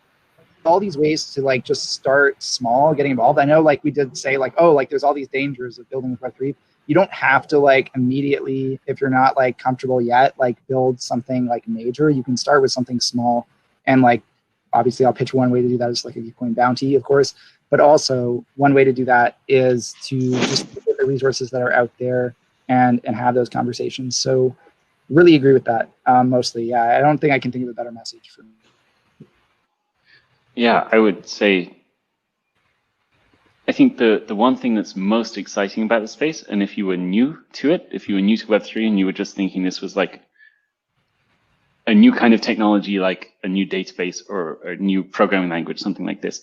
All these ways to like just start small, getting involved. I know like we did say like, oh, like there's all these dangers of building with Web3. You don't have to like immediately, if you're not like comfortable yet, like build something like major. You can start with something small, and like obviously I'll pitch one way to do that is like a Gitcoin bounty, of course. But also one way to do that is to just look at the resources that are out there and have those conversations. So really agree with that mostly. Yeah, I don't think I can think of a better message for me. Yeah, I would say, I think the one thing that's most exciting about the space, and if you were new to it, if you were new to Web3 and you were just thinking this was like a new kind of technology, like a new database or a new programming language, something like this,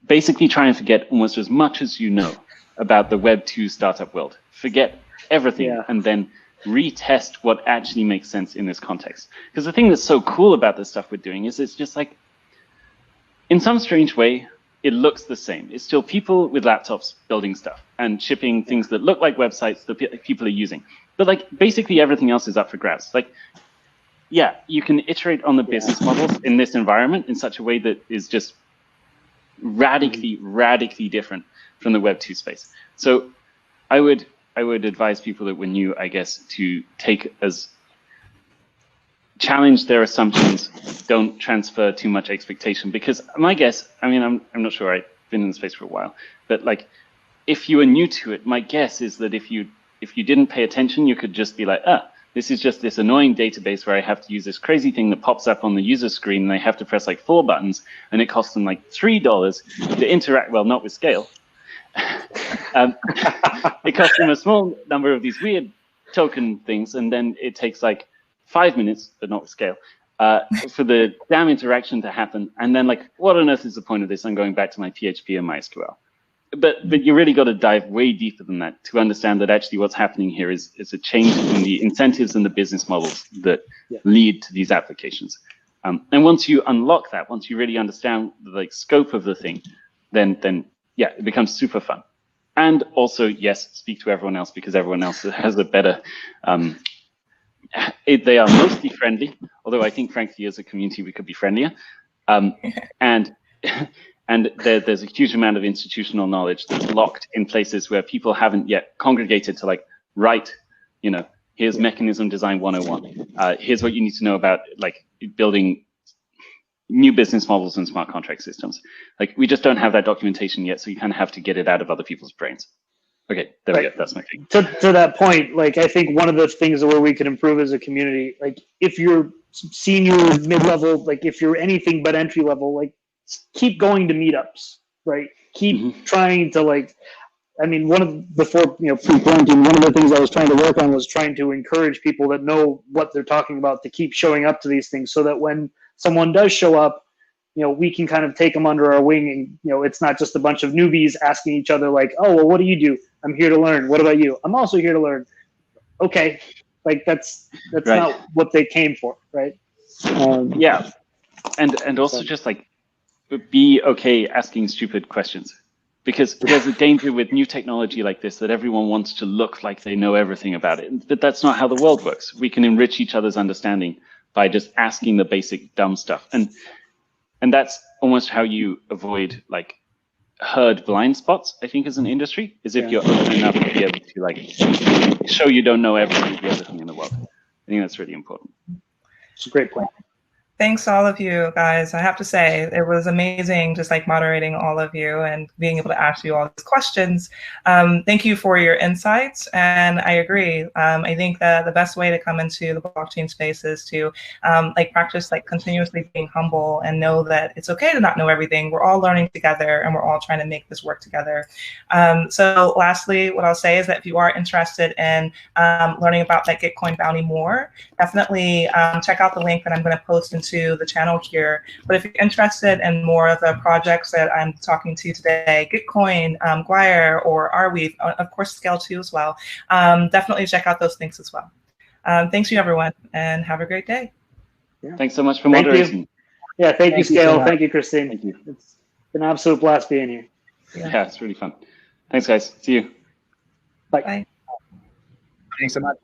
basically try and forget almost as much as you know about the Web 2 startup world. Forget everything and then retest what actually makes sense in this context. Because the thing that's so cool about the stuff we're doing is it's just like, in some strange way, it looks the same. It's still people with laptops building stuff and shipping things that look like websites that people are using. But like basically everything else is up for grabs. Like, yeah, you can iterate on the business models in this environment in such a way that is just radically different from the Web 2 space. So I would advise people that were new, I guess, to challenge their assumptions, don't transfer too much expectation, because my guess, I mean, I'm not sure, I've been in the space for a while, but like, if you are new to it, my guess is that if you didn't pay attention, you could just be like, this is just this annoying database where I have to use this crazy thing that pops up on the user screen, and I have to press like 4 buttons, and it costs them like $3 to interact, well, not with Scale. It costs them a small number of these weird token things, and then it takes like 5 minutes, but not with Scale, for the damn interaction to happen. And then like, what on earth is the point of this? I'm going back to my PHP and MySQL. But you really got to dive way deeper than that to understand that actually what's happening here is a change in the incentives and the business models that lead to these applications. And once you unlock that, once you really understand the like scope of the thing, then yeah, it becomes super fun. And also, yes, speak to everyone else, because everyone else has a better, they are mostly friendly, although I think frankly as a community we could be friendlier. And there's a huge amount of institutional knowledge that's locked in places where people haven't yet congregated to like write, here's mechanism design 101. Here's what you need to know about like building new business models and smart contract systems. Like we just don't have that documentation yet, so you kind of have to get it out of other people's brains. Okay, there we go. That's my thing. To that point, like I think one of the things where we can improve as a community, like if you're senior, mid-level, like if you're anything but entry level, like keep going to meetups, right? Keep trying to like, I mean, pre-quarantine, one of the things I was trying to work on was trying to encourage people that know what they're talking about to keep showing up to these things, so that when someone does show up, we can kind of take them under our wing, and it's not just a bunch of newbies asking each other like, oh, well, what do you do? I'm here to learn. What about you? I'm also here to learn. Okay, like that's right. Not what they came for, right? Yeah, and also just like be okay asking stupid questions, because there's a danger with new technology like this that everyone wants to look like they know everything about it, but that's not how the world works. We can enrich each other's understanding by just asking the basic dumb stuff, and that's almost how you avoid like herd blind spots, I think, as an industry, is if you're open enough to be able to like show you don't know everything in the world. I think that's really important. It's a great point. Thanks to all of you guys. I have to say, it was amazing just like moderating all of you and being able to ask you all these questions. Thank you for your insights. And I agree. I think that the best way to come into the blockchain space is to like practice like continuously being humble and know that it's okay to not know everything. We're all learning together and we're all trying to make this work together. So lastly, what I'll say is that if you are interested in learning about that Gitcoin bounty more, definitely check out the link that I'm going to post into the channel here. But if you're interested in more of the projects that I'm talking to today, Gitcoin, Guer, or Arweave, of course SKALE too as well, definitely check out those links as well. Thanks you everyone, and have a great day. Yeah. Thanks so much for moderation. Yeah, thank you, SKALE. So thank you, Christine. Thank you. It's been an absolute blast being here. Yeah, it's really fun. Thanks, guys. See you. Bye. Bye. Thanks so much.